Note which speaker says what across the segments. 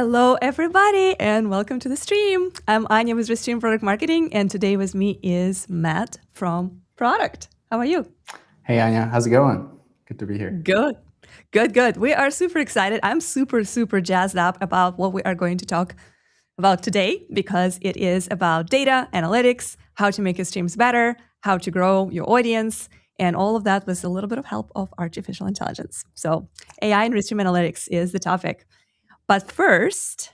Speaker 1: Hello, everybody, and welcome to the stream. I'm Anya with Restream Product Marketing, and today with me is Matt from Product. How are you?
Speaker 2: Hey, Anya. How's it going? Good to be here.
Speaker 1: Good. Good. We are super excited. I'm super jazzed up about what we are going to talk about today because it is about data, analytics, how to make your streams better, how to grow your audience, and all of that with a little bit of help of artificial intelligence. So AI and Restream Analytics is the topic. But first,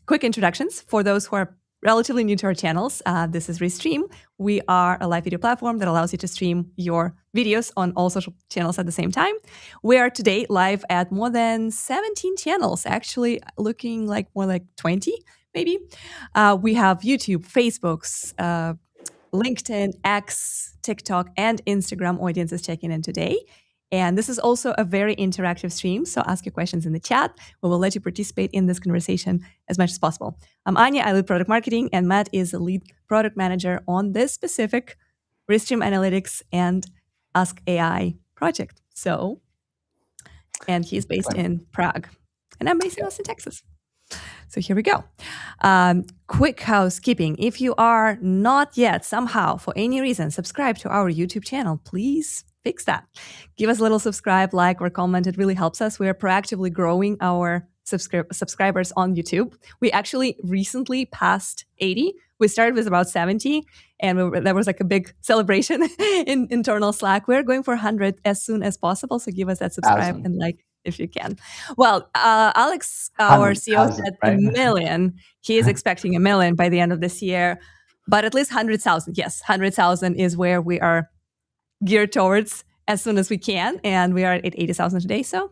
Speaker 1: quick introductions for those who are relatively new to our channels. This is Restream. We are a live video platform that allows you to stream your videos on all social channels at the same time. We are today live at more than 17 channels, actually looking like more like 20, maybe. We have YouTube, Facebook's, LinkedIn, X, TikTok, and Instagram audiences checking in today. And this is also a very interactive stream, so ask your questions in the chat. We will let you participate in this conversation as much as possible. I'm Anya, I lead product marketing, and Matt is the lead product manager on this specific Restream Analytics and Ask AI project. And he's based in Prague, and I'm based in Austin, Texas. So here we go. Quick housekeeping. If you are not yet somehow, for any reason, subscribed to our YouTube channel, please fix that. Give us a little subscribe, like, or comment. It really helps us. We are proactively growing our subscribers on YouTube. We actually recently passed 80. We started with about 70, and there was like a big celebration in internal Slack. We're going for 100 as soon as possible. So give us that subscribe and like if you can. Well, Alex, our CEO, said right? 1 million. He is expecting 1 million by the end of this year, but at least 100,000. Yes, 100,000 is where we are geared towards as soon as we can, and we are at 80,000 today. So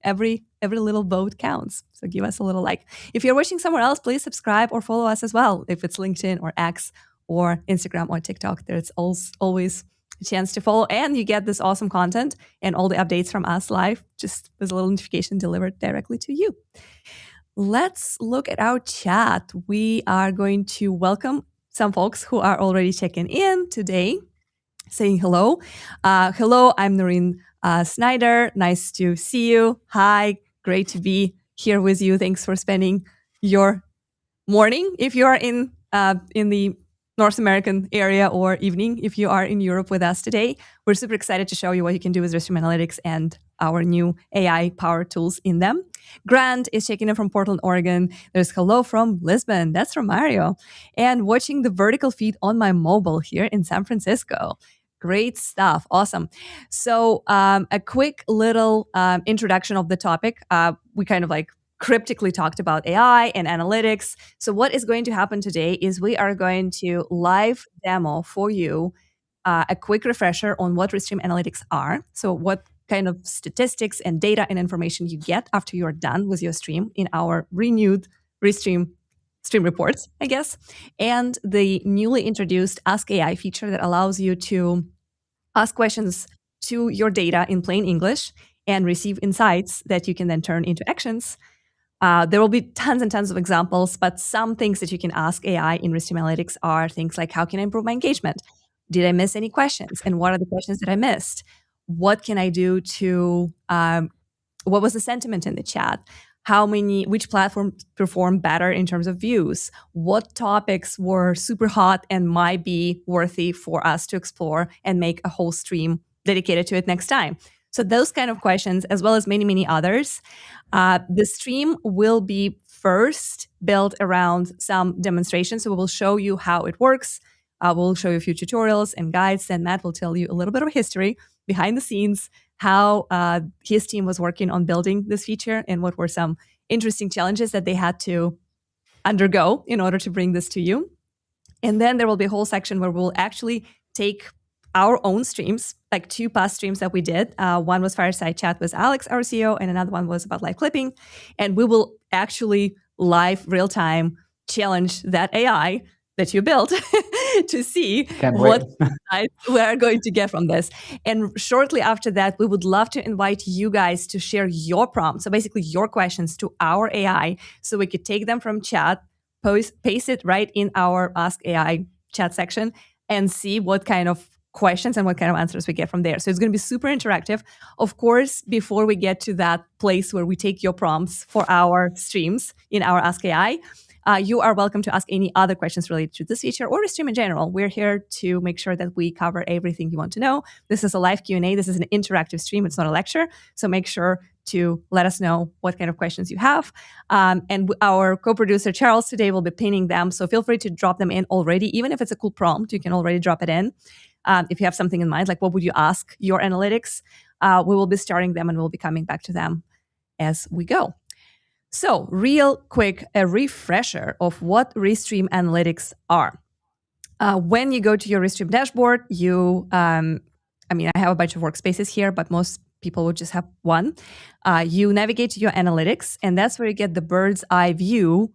Speaker 1: every little vote counts. So give us a little like. If you're watching somewhere else, please subscribe or follow us as well. If it's LinkedIn or X or Instagram or TikTok, there's always a chance to follow, and you get this awesome content and all the updates from us live, just with a little notification delivered directly to you. Let's look at our chat. We are going to welcome some folks who are already checking in today, saying hello. Hello, I'm Noreen Snyder. Nice to see you. Hi, great to be here with you. Thanks for spending your morning if you are in the North American area, or evening if you are in Europe with us today. We're super excited to show you what you can do with Restream Analytics and our new AI power tools in them. Grant is checking in from Portland, Oregon. There's hello from Lisbon. That's from Mario. And watching the vertical feed on my mobile here in San Francisco. Great stuff. Awesome. So a quick little introduction of the topic. We kind of like cryptically talked about AI and analytics. So what is going to happen today is we are going to live demo for you a quick refresher on what Restream Analytics are. So what kind of statistics and data and information you get after you're done with your stream in our renewed Restream stream reports, I guess, and the newly introduced Ask AI feature that allows you to ask questions to your data in plain English and receive insights that you can then turn into actions. There will be tons and tons of examples, but some things that you can ask AI in Restream Analytics are things like, how can I improve my engagement? Did I miss any questions? And what are the questions that I missed? What can I do to, what was the sentiment in the chat? Which platforms performed better in terms of views? What topics were super hot and might be worthy for us to explore and make a whole stream dedicated to it next time? So those kind of questions, as well as many, many others. The stream will be first built around some demonstrations. So we will show you how it works. We'll show you a few tutorials and guides, and Matt will tell you a little bit of history behind the scenes, how his team was working on building this feature and what were some interesting challenges that they had to undergo in order to bring this to you. And then there will be a whole section where we'll actually take our own streams, like 2 past streams that we did. One was Fireside Chat with Alex, our CEO, and another one was about live clipping. And we will actually live real-time challenge that AI that you built to see what we are going to get from this. And shortly after that, we would love to invite you guys to share your prompts, so basically your questions, to our AI, so we could take them from chat, paste it right in our Ask AI chat section, and see what kind of questions and what kind of answers we get from there. So it's going to be super interactive. Of course, before we get to that place where we take your prompts for our streams in our Ask AI, you are welcome to ask any other questions related to this feature or Restream in general. We're here to make sure that we cover everything you want to know. This is a live Q&A. This is an interactive stream. It's not a lecture. So make sure to let us know what kind of questions you have. And our co-producer, Charles, today will be pinning them. So feel free to drop them in already. Even if it's a cool prompt, you can already drop it in. If you have something in mind, like what would you ask your analytics, we will be starting them and we'll be coming back to them as we go. So real quick, a refresher of what Restream analytics are. When you go to your Restream dashboard, I have a bunch of workspaces here, but most people would just have one. You navigate to your analytics, and that's where you get the bird's eye view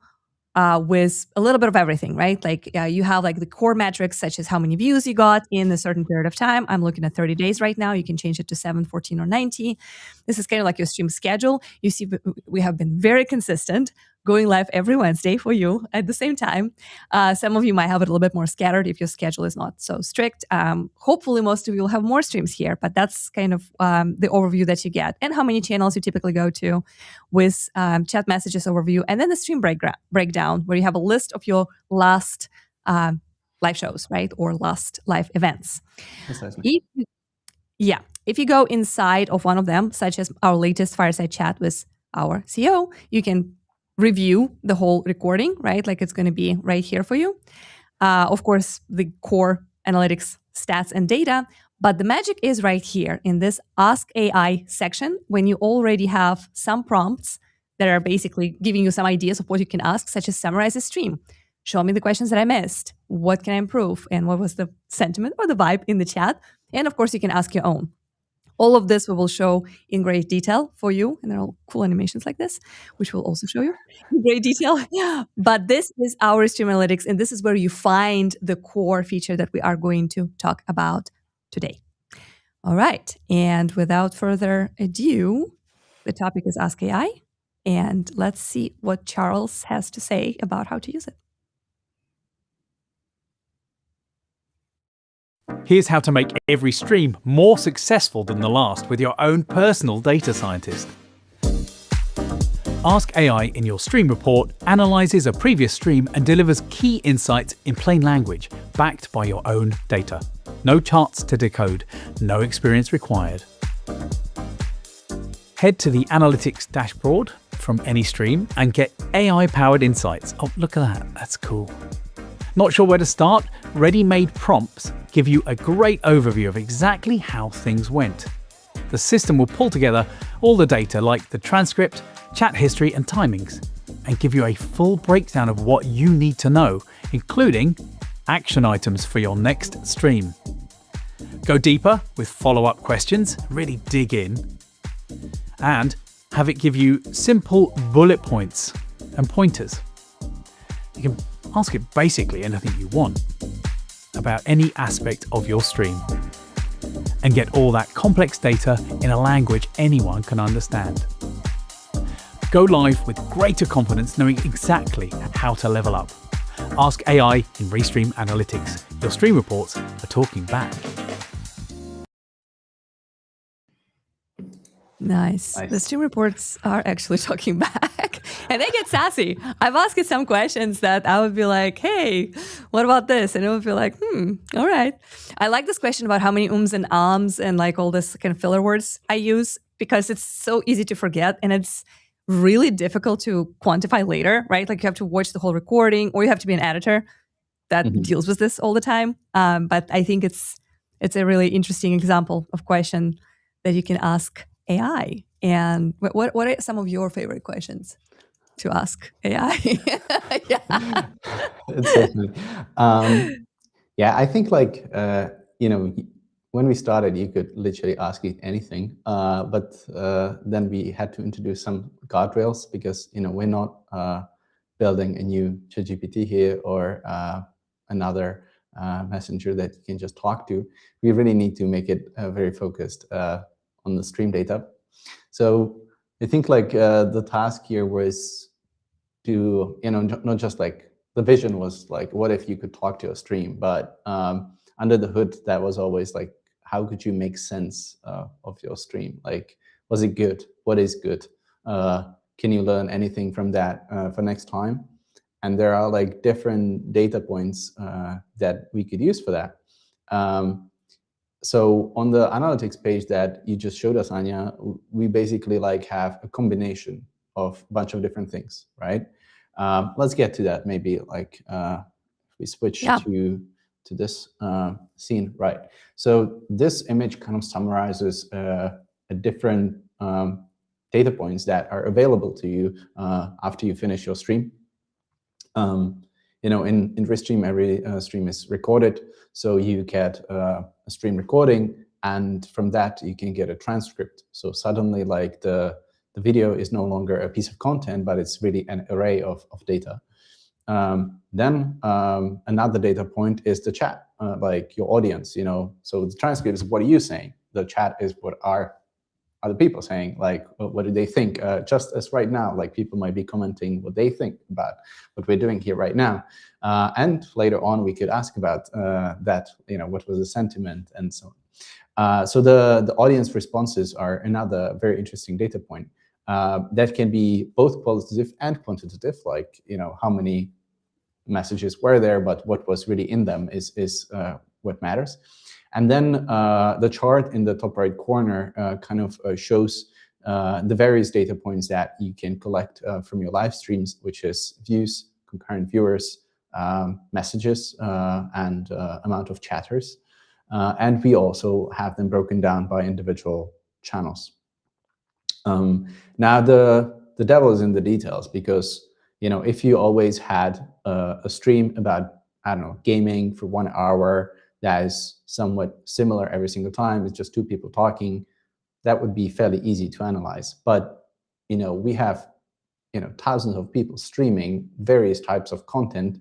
Speaker 1: with a little bit of everything, right? Like you have like the core metrics, such as how many views you got in a certain period of time. I'm looking at 30 days right now. You can change it to 7, 14, or 90. This is kind of like your stream schedule. You see, we have been very consistent, going live every Wednesday for you at the same time. Some of you might have it a little bit more scattered if your schedule is not so strict. Hopefully, most of you will have more streams here, but that's kind of the overview that you get and how many channels you typically go to with chat messages overview, and then the stream breakdown where you have a list of your last live shows, right? Or last live events. If you go inside of one of them, such as our latest fireside chat with our CEO, you can review the whole recording, right? Like it's going to be right here for you. Of course, the core analytics, stats, and data. But the magic is right here in this Ask AI section when you already have some prompts that are basically giving you some ideas of what you can ask, such as summarize the stream. Show me the questions that I missed. What can I improve? And what was the sentiment or the vibe in the chat? And of course, you can ask your own. All of this we will show in great detail for you. And there are cool animations like this, which we'll also show you in great detail. But this is our Restream Analytics, and this is where you find the core feature that we are going to talk about today. All right. And without further ado, the topic is Ask AI. And let's see what Charles has to say about how to use it.
Speaker 3: Here's how to make every stream more successful than the last with your own personal data scientist. Ask AI in your stream report analyzes a previous stream and delivers key insights in plain language, backed by your own data. No charts to decode, no experience required. Head to the analytics dashboard from any stream and get AI-powered insights. Oh, look at that, that's cool. Not sure where to start? Ready-made prompts give you a great overview of exactly how things went. The system will pull together all the data like the transcript, chat history and timings, and give you a full breakdown of what you need to know, including action items for your next stream. Go deeper with follow-up questions, really dig in, and have it give you simple bullet points and pointers. You can ask it basically anything you want about any aspect of your stream and get all that complex data in a language anyone can understand. Go live with greater confidence knowing exactly how to level up. Ask AI in Restream Analytics. Your stream reports are talking back.
Speaker 1: Nice. The stream reports are actually talking back and they get sassy. I've asked it some questions that I would be like, hey, what about this? And it would be like, all right. I like this question about how many ums and ahs and like all this kind of filler words I use because it's so easy to forget and it's really difficult to quantify later, right? Like you have to watch the whole recording or you have to be an editor that deals with this all the time. But I think it's a really interesting example of question that you can ask AI. And what are some of your favorite questions to ask AI?
Speaker 2: Yeah. It's definitely. I think like, when we started, you could literally ask it anything. But then we had to introduce some guardrails because, we're not building a new ChatGPT here or another messenger that you can just talk to. We really need to make it very focused on the stream data. So I think like the task here was to, not just like the vision was like, what if you could talk to a stream, but under the hood, that was always like, how could you make sense of your stream? Like, was it good? What is good? Can you learn anything from that for next time? And there are like different data points that we could use for that. So on the analytics page that you just showed us, Anya, we basically like have a combination of a bunch of different things, right? Let's get to that maybe, like if we switch to this scene, right? So this image kind of summarizes a different data points that are available to you after you finish your stream. You know, in Restream, every stream is recorded, so you get a stream recording, and from that you can get a transcript. So suddenly, like the video is no longer a piece of content, but it's really an array of data. Then another data point is the chat, like your audience. You know, so the transcript is what are you saying? The chat is what are other people saying, like, what do they think? Just as right now, like people might be commenting what they think about what we're doing here right now. And later on, we could ask about that, you know, what was the sentiment and so on. So the audience responses are another very interesting data point that can be both qualitative and quantitative, like, you know, how many messages were there, but what was really in them is what matters. And then the chart in the top right corner kind of shows the various data points that you can collect from your live streams, which is views, concurrent viewers, messages, and amount of chatters. And we also have them broken down by individual channels. Now the devil is in the details, because, you know, if you always had a stream about, I don't know, gaming for 1 hour, that is somewhat similar every single time, it's just two people talking, that would be fairly easy to analyze. But, you know, we have, you know, thousands of people streaming various types of content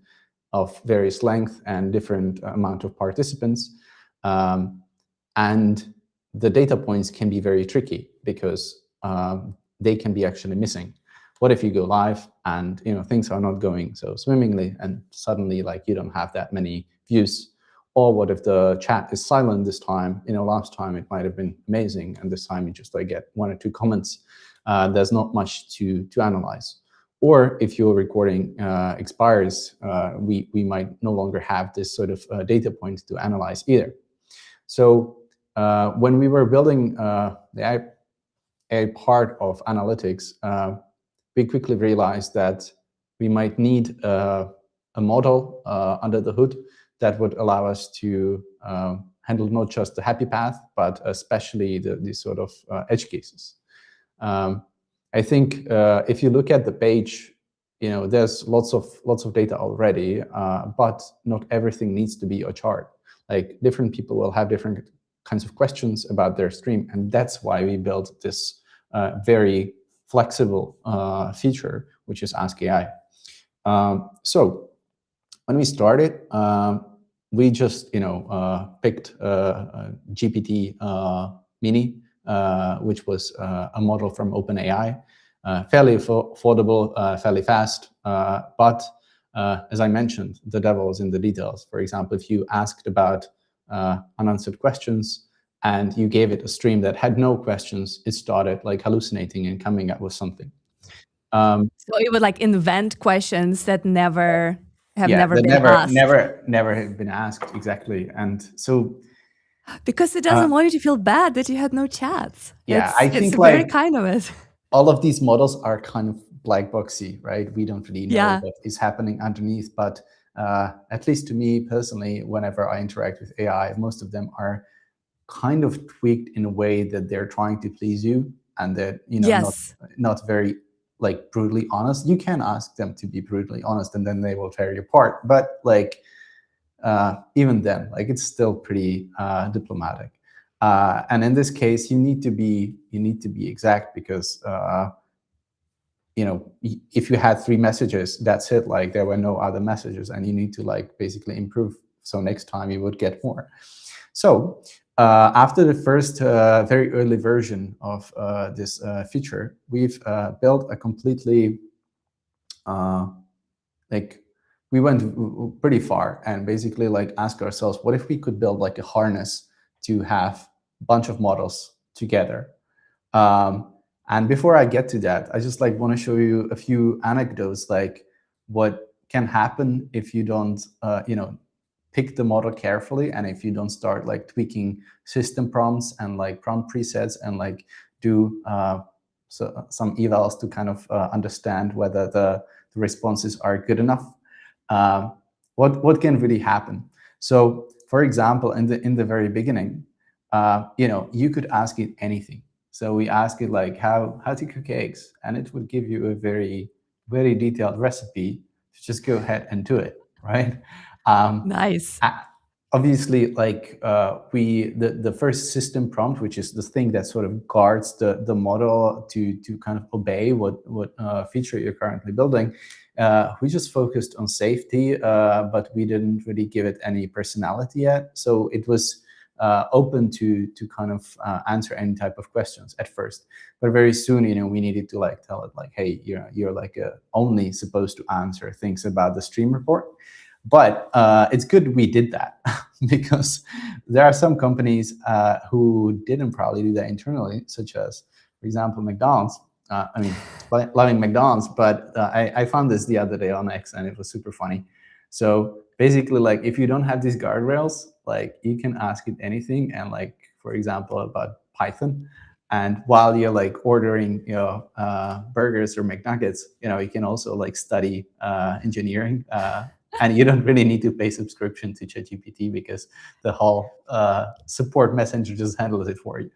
Speaker 2: of various length and different amount of participants. And the data points can be very tricky, because they can be actually missing. What if you go live and, you know, things are not going so swimmingly, and suddenly, like, you don't have that many views? Or what if the chat is silent this time? You know, last time it might have been amazing, and this time you just like get 1 or 2 comments. There's not much to analyze. Or if your recording expires, we might no longer have this sort of data point to analyze either. So when we were building the AI part of analytics, we quickly realized that we might need a model under the hood that would allow us to handle not just the happy path, but especially the sort of edge cases. I think if you look at the page, you know, there's lots of data already, but not everything needs to be a chart. Like, different people will have different kinds of questions about their stream, and that's why we built this very flexible feature, which is Ask AI. So when we started, we just, you know, picked GPT Mini, which was a model from OpenAI, fairly affordable, fairly fast. But as I mentioned, the devil is in the details. For example, if you asked about unanswered questions and you gave it a stream that had no questions, it started like hallucinating and coming up with something.
Speaker 1: So it would like invent questions that never have never been asked.
Speaker 2: Never have been asked, exactly. And so
Speaker 1: because it doesn't want you to feel bad that you had no chats.
Speaker 2: Yeah, I think
Speaker 1: it's
Speaker 2: like
Speaker 1: very kind of it.
Speaker 2: All of these models are kind of black boxy, right? We don't really know what is happening underneath. But at least to me personally, whenever I interact with AI, most of them are kind of tweaked in a way that they're trying to please you, and that, you know, not very like brutally honest. You can ask them to be brutally honest, and then they will tear you apart. But like even then, like, it's still pretty diplomatic. And in this case, you need to be exact, because you know, if you had 3 messages, that's it. Like, there were no other messages, and you need to like basically improve. So next time you would get more. So after the first very early version of this feature, we've built a completely like we went pretty far and basically like ask ourselves, what if we could build like a harness to have a bunch of models together? And before I get to that, I just like want to show you a few anecdotes, like what can happen if you don't, pick the model carefully, and if you don't start like tweaking system prompts and like prompt presets and like do some evals to kind of understand whether the responses are good enough. What can really happen? So, for example, in the very beginning, you could ask it anything. So we ask it like how to cook eggs, and it would give you a very detailed recipe to just go ahead and do it, right?
Speaker 1: Nice.
Speaker 2: Obviously, like the first system prompt, which is the thing that sort of guards the model to kind of obey what feature you're currently building. We just focused on safety, but we didn't really give it any personality yet. So it was open to kind of answer any type of questions at first. But very soon, we needed to like tell it like, hey, you're like only supposed to answer things about the stream report. But it's good we did that because there are some companies who didn't probably do that internally, such as, for example, McDonald's. I mean, loving McDonald's, but I found this the other day on X, and it was super funny. So basically, like, if you don't have these guardrails, like, you can ask it anything, and like, for example, about Python. And while you're like ordering, burgers or McNuggets, you can also like study engineering. And you don't really need to pay subscription to ChatGPT because the whole support messenger just handles it for you.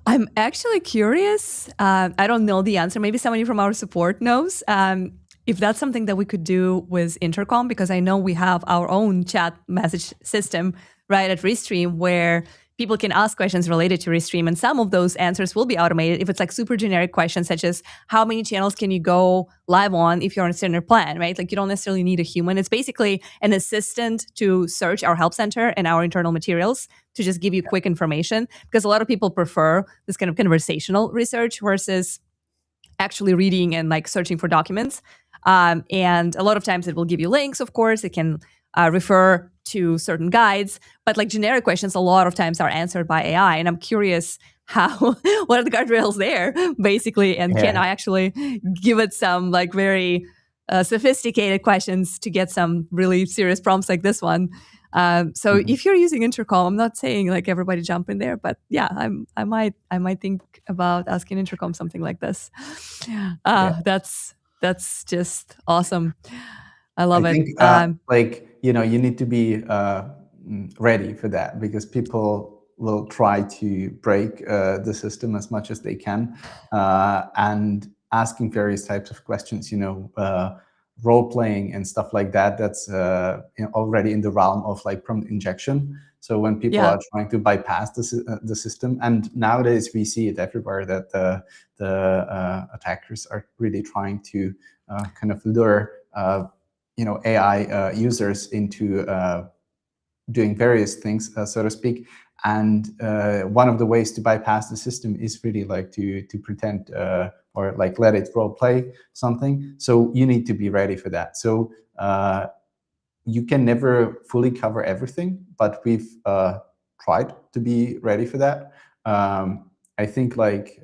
Speaker 1: I'm actually curious. I don't know the answer. Maybe somebody from our support knows. If that's something that we could do with Intercom, because I know we have our own chat message system right at Restream where people can ask questions related to Restream, and some of those answers will be automated if it's like super generic questions, such as how many channels can you go live on if you're on a standard plan, right? Like, you don't necessarily need a human. It's basically an assistant to search our help center and our internal materials to just give you quick information, because a lot of people prefer this kind of conversational research versus actually reading and like searching for documents. And a lot of times it will give you links, of course. It can refer to certain guides, but like generic questions a lot of times are answered by AI. And I'm curious what are the guardrails there, basically? And can I actually give it some like very sophisticated questions to get some really serious prompts like this one? So if you're using Intercom, I'm not saying like everybody jump in there, but yeah, I might think about asking Intercom something like this. That's just awesome. I love it.
Speaker 2: Think, you need to be ready for that, because people will try to break the system as much as they can, and asking various types of questions, role playing and stuff like that. That's already in the realm of like prompt injection. So when people are trying to bypass the system, and nowadays we see it everywhere, that the attackers are really trying to kind of lure AI users into doing various things, so to speak. And one of the ways to bypass the system is really like to pretend or like let it role play something. So you need to be ready for that. So you can never fully cover everything, but we've tried to be ready for that. I think like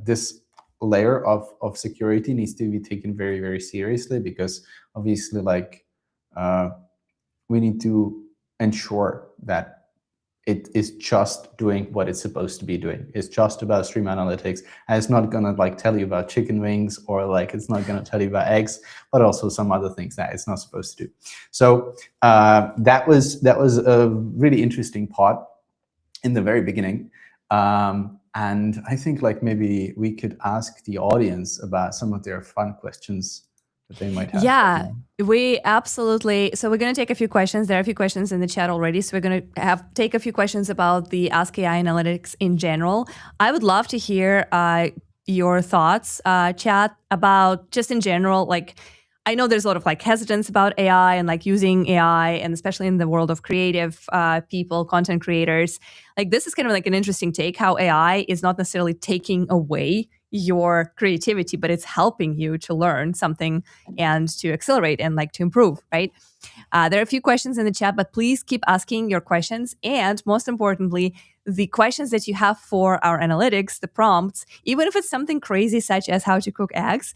Speaker 2: this layer of security needs to be taken very, very seriously, because obviously like we need to ensure that it is just doing what it's supposed to be doing. It's just about stream analytics, and it's not gonna like tell you about chicken wings, or like it's not gonna tell you about eggs, but also some other things that it's not supposed to do. So that was a really interesting part in the very beginning. And I think like maybe we could ask the audience about some of their fun questions that they might have.
Speaker 1: Yeah, we absolutely. So we're going to take a few questions. There are a few questions in the chat already. So we're going to take a few questions about the Ask AI analytics in general. I would love to hear your thoughts, chat, about just in general, like, I know there's a lot of like hesitance about AI and like using AI, and especially in the world of creative people, content creators. Like, this is kind of like an interesting take, how AI is not necessarily taking away your creativity, but it's helping you to learn something and to accelerate and like to improve, right? There are a few questions in the chat, but please keep asking your questions. And most importantly, the questions that you have for our analytics, the prompts, even if it's something crazy such as how to cook eggs,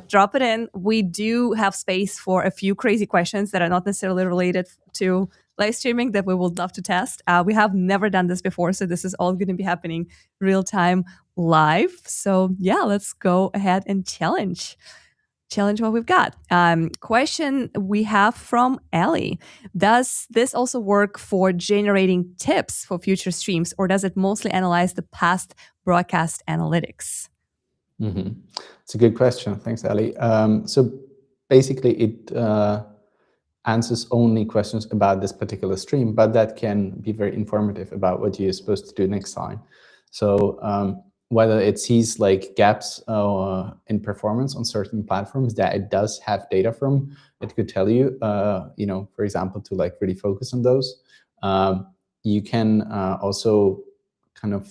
Speaker 1: drop it in. We do have space for a few crazy questions that are not necessarily related to live streaming that we would love to test. We have never done this before, so this is all going to be happening real time live. So yeah, let's go ahead and challenge what we've got. Question we have from Ellie. Does this also work for generating tips for future streams, or does it mostly analyze the past broadcast analytics?
Speaker 2: It's a good question. Thanks, Ali. So basically, it answers only questions about this particular stream, but that can be very informative about what you're supposed to do next time. So whether it sees like gaps in performance on certain platforms that it does have data from, it could tell you, for example, to like really focus on those. You can also kind of,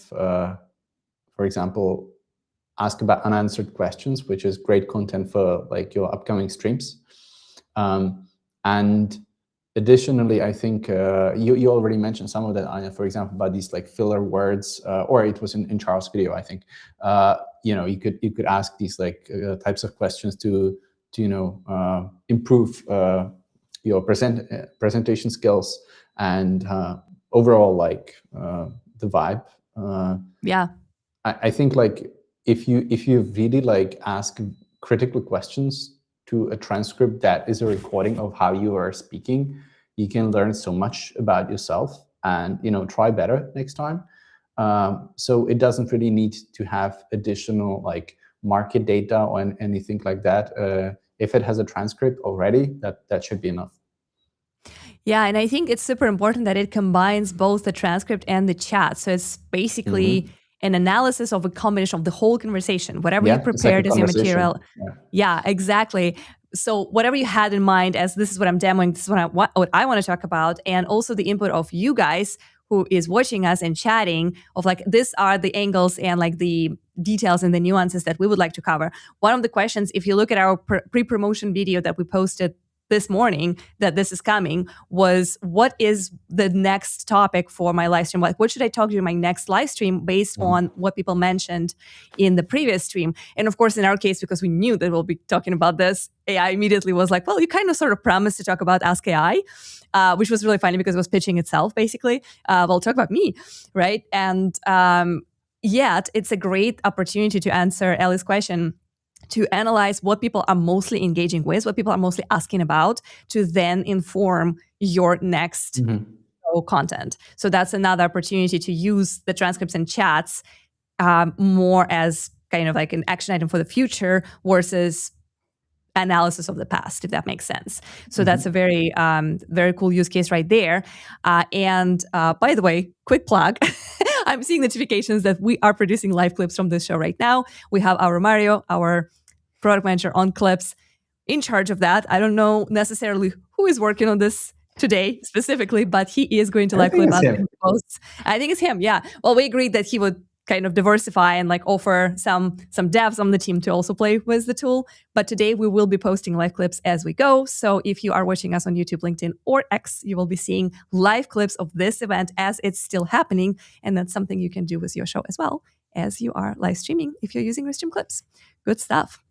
Speaker 2: for example, ask about unanswered questions, which is great content for like your upcoming streams. And additionally, I think you already mentioned some of that, Anya, for example, about these like filler words, or it was in Charles' video, I think. You could ask these like types of questions to improve your presentation skills and overall like the vibe.
Speaker 1: Yeah.
Speaker 2: I think like if you really like ask critical questions to a transcript that is a recording of how you are speaking, you can learn so much about yourself and try better next time. So it doesn't really need to have additional like market data or anything like that. If it has a transcript already, that should be enough.
Speaker 1: Yeah, and I think it's super important that it combines both the transcript and the chat. So it's basically an analysis of a combination of the whole conversation, whatever you prepared as your material. Yeah, exactly. So whatever you had in mind as this is what I'm demoing, this is what I want to talk about, and also the input of you guys who is watching us and chatting of like, these are the angles and like the details and the nuances that we would like to cover. One of the questions, if you look at our pre-promotion video that we posted this morning that this is coming, was what is the next topic for my live stream? Like, what should I talk to in my next live stream based on what people mentioned in the previous stream? And of course, in our case, because we knew that we'll be talking about this, AI immediately was like, well, you kind of sort of promised to talk about Ask AI, which was really funny because it was pitching itself, basically. Well, talk about me, right? And yet, it's a great opportunity to answer Ellie's question, to analyze what people are mostly engaging with, what people are mostly asking about, to then inform your next content. So that's another opportunity to use the transcripts and chats more as kind of like an action item for the future versus analysis of the past, if that makes sense. So that's a very, very cool use case right there. And by the way, quick plug. I'm seeing notifications that we are producing live clips from this show right now. We have our Mario, our product manager on Clips, in charge of that. I don't know necessarily who is working on this today specifically, but he is going to live clip us in posts. I think it's him. Yeah. Well, we agreed that he would kind of diversify and like offer some devs on the team to also play with the tool. But today we will be posting live clips as we go. So if you are watching us on YouTube, LinkedIn, or X, you will be seeing live clips of this event as it's still happening. And that's something you can do with your show as well as you are live streaming if you're using Restream clips. Good stuff.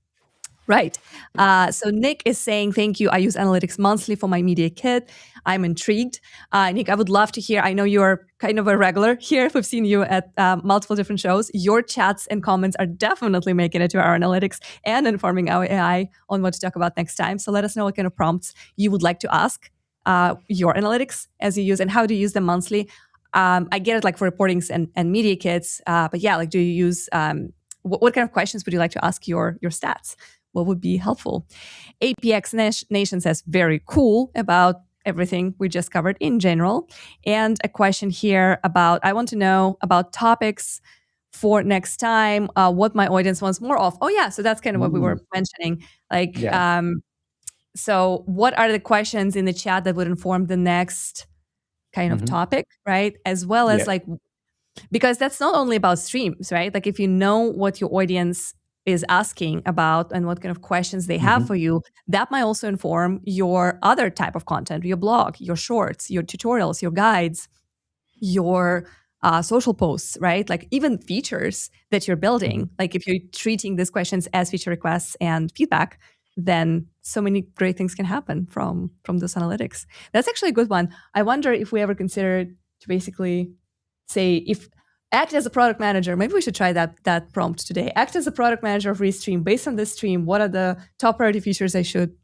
Speaker 1: Right. So Nick is saying, thank you. I use analytics monthly for my media kit. I'm intrigued. Nick, I would love to hear. I know you're kind of a regular here. We've seen you at multiple different shows. Your chats and comments are definitely making it to our analytics and informing our AI on what to talk about next time. So let us know what kind of prompts you would like to ask your analytics as you use and how to use them monthly. I get it like for reportings and media kits. But yeah, like do you use, what kind of questions would you like to ask your stats? What would be helpful? APX Nation says, very cool about everything we just covered in general. And a question here about, I want to know about topics for next time, what my audience wants more of. Oh yeah, so that's kind of what we were mentioning. Like, so what are the questions in the chat that would inform the next kind of topic, right? As well as like, because that's not only about streams, right? Like if you know what your audience is asking about and what kind of questions they have for you, that might also inform your other type of content, your blog, your shorts, your tutorials, your guides, your social posts, right? Like even features that you're building. Like if you're treating these questions as feature requests and feedback, then so many great things can happen from those analytics. That's actually a good one. I wonder if we ever considered to basically say, if act as a product manager, maybe we should try that prompt today. Act as a product manager of Restream. Based on this stream, what are the top priority features I should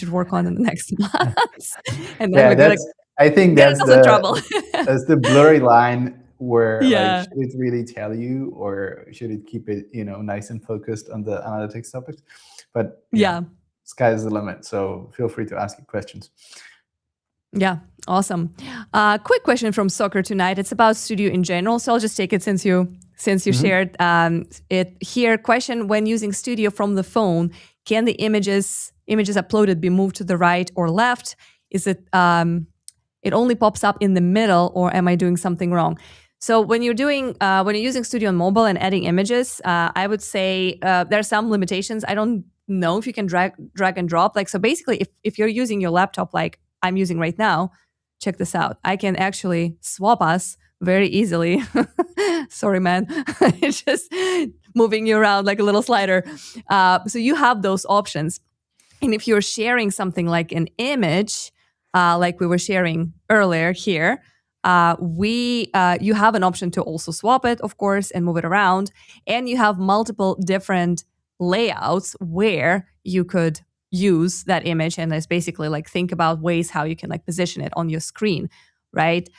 Speaker 1: work on in the next months? And then we're gonna
Speaker 2: I think
Speaker 1: get ourselves in trouble.
Speaker 2: that's the blurry line where
Speaker 1: Yeah.
Speaker 2: like, should it really tell you, or should it keep it, nice and focused on the analytics topics? But
Speaker 1: yeah,
Speaker 2: sky's the limit. So feel free to ask your questions.
Speaker 1: Yeah, awesome. Quick question from Soccer Tonight. It's about Studio in general, so I'll just take it since you shared it here. Question: when using Studio from the phone, can the images uploaded be moved to the right or left? Is it it only pops up in the middle, or am I doing something wrong? So when you're using Studio on mobile and adding images, I would say there are some limitations. I don't know if you can drag and drop. Like, so basically, if you're using your laptop like I'm using right now, check this out. I can actually swap us very easily. Sorry, man. It's just moving you around like a little slider. So you have those options. And if you're sharing something like an image, like we were sharing earlier here, you have an option to also swap it, of course, and move it around. And you have multiple different layouts where you could use that image, and let's basically like think about ways how you can like position it on your screen, right?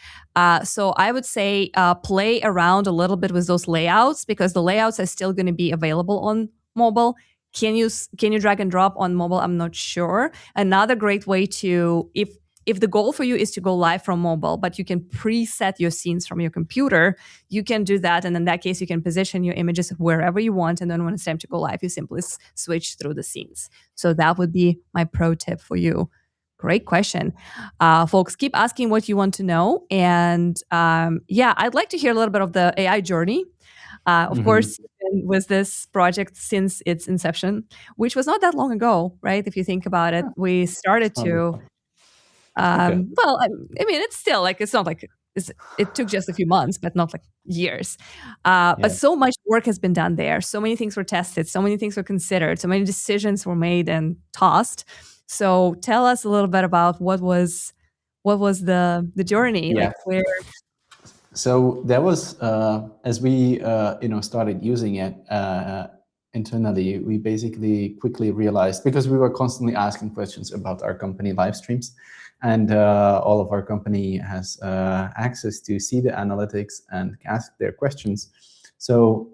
Speaker 1: So I would say play around a little bit with those layouts, because the layouts are still going to be available on mobile. Can you drag and drop on mobile? I'm not sure. Another great way to, if the goal for you is to go live from mobile, but you can preset your scenes from your computer, you can do that. And in that case, you can position your images wherever you want. And then when it's time to go live, you simply switch through the scenes. So that would be my pro tip for you. Great question. Folks, keep asking what you want to know. And I'd like to hear a little bit of the AI journey. Of course, with this project since its inception, which was not that long ago, right? If you think about it, we started to... Well, I mean, it's still like, it's not like it took just a few months, but not like years. But so much work has been done there. So many things were tested. So many things were considered. So many decisions were made and tossed. So tell us a little bit about what was the journey, like where.
Speaker 2: So that was as we started using it internally. We basically quickly realized, because we were constantly asking questions about our company live streams. And all of our company has access to see the analytics and ask their questions. So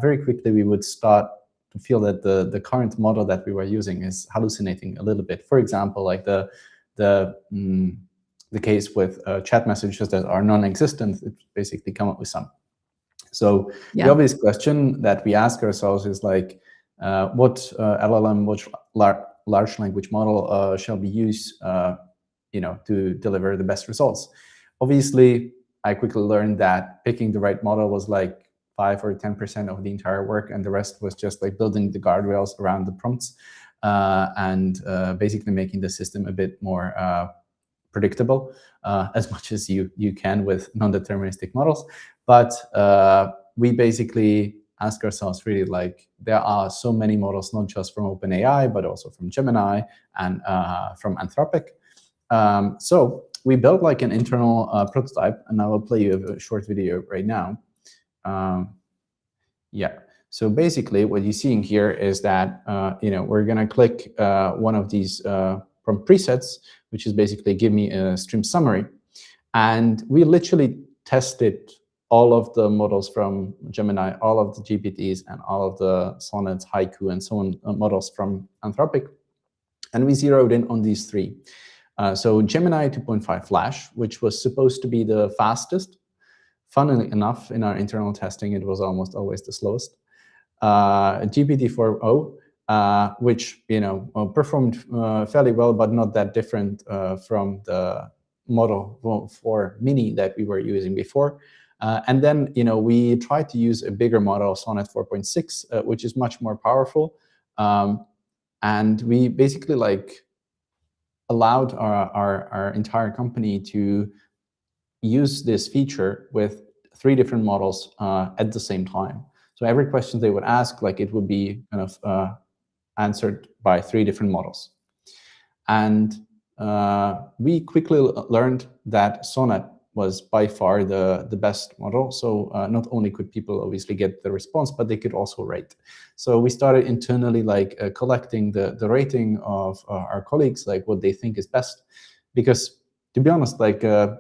Speaker 2: very quickly, we would start to feel that the current model that we were using is hallucinating a little bit. For example, like the case with chat messages that are non-existent, it basically come up with some. So the obvious question that we ask ourselves is like, what LLM, which large language model shall we use to deliver the best results? Obviously, I quickly learned that picking the right model was like 5 or 10% of the entire work, and the rest was just like building the guardrails around the prompts and basically making the system a bit more predictable as much as you can with non-deterministic models. But we basically ask ourselves really, like, there are so many models, not just from OpenAI, but also from Gemini and from Anthropic. So we built like an internal prototype, and I will play you a short video right now. So basically what you're seeing here is that we're gonna click one of these prompt presets, which is basically give me a stream summary. And we literally tested all of the models from Gemini, all of the GPTs, and all of the Sonnets, Haiku, and so on models from Anthropic. And we zeroed in on these three. So Gemini 2.5 Flash, which was supposed to be the fastest. Funnily enough, in our internal testing, it was almost always the slowest. GPT-4o, which performed fairly well, but not that different from the model for Mini that we were using before. And then, we tried to use a bigger model, Sonnet 4.6, which is much more powerful. And we basically allowed our entire company to use this feature with 3 different models at the same time. So every question they would ask, it would be kind of answered by 3 different models. And we quickly learned that Sonnet was by far the best model. So not only could people obviously get the response, but they could also rate. So we started internally collecting the rating of our colleagues, what they think is best. Because to be honest, the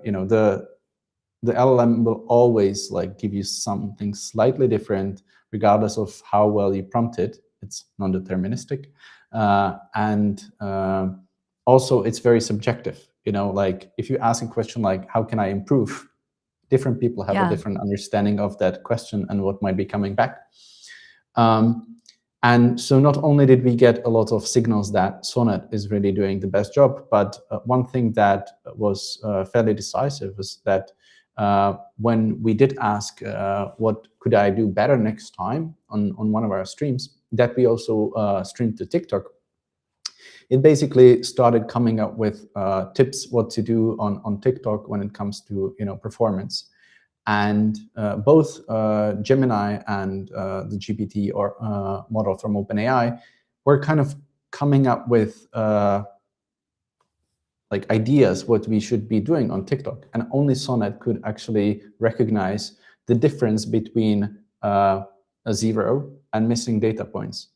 Speaker 2: LLM will always give you something slightly different, regardless of how well you prompt it. It's non-deterministic. And also, it's very subjective. If you ask a question like, how can I improve? Different people have a different understanding of that question and what might be coming back. And so not only did we get a lot of signals that Sonnet is really doing the best job, but one thing that was fairly decisive was that when we did ask what could I do better next time on one of our streams, that we also streamed to TikTok, it basically started coming up with tips what to do on TikTok when it comes to performance. And both Gemini and the GPT or model from OpenAI were kind of coming up with ideas what we should be doing on TikTok. And only Sonnet could actually recognize the difference between a 0 and missing data points.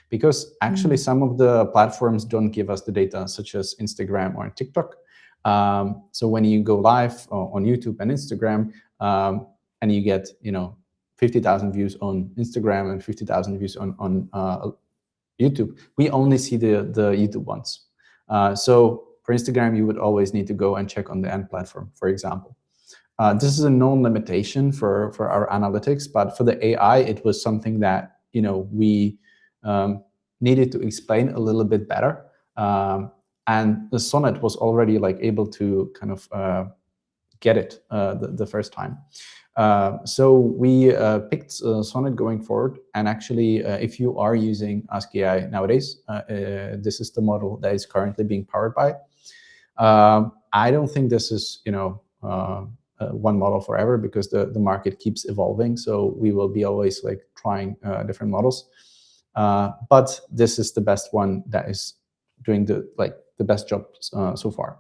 Speaker 2: Because actually some of the platforms don't give us the data, such as Instagram or TikTok. So when you go live on YouTube and Instagram, and you get 50,000 views on Instagram and 50,000 views on YouTube, we only see the YouTube ones. So for Instagram, you would always need to go and check on the end platform, for example. This is a known limitation for our analytics, but for the AI, it was something that we needed to explain a little bit better. And the Sonnet was already able to kind of get it the first time. So we picked Sonnet going forward. And actually, if you are using Ask AI nowadays, this is the model that is currently being powered by. I don't think this is one model forever, because the market keeps evolving. So we will be always trying different models. But this is the best one that is doing the best job so far.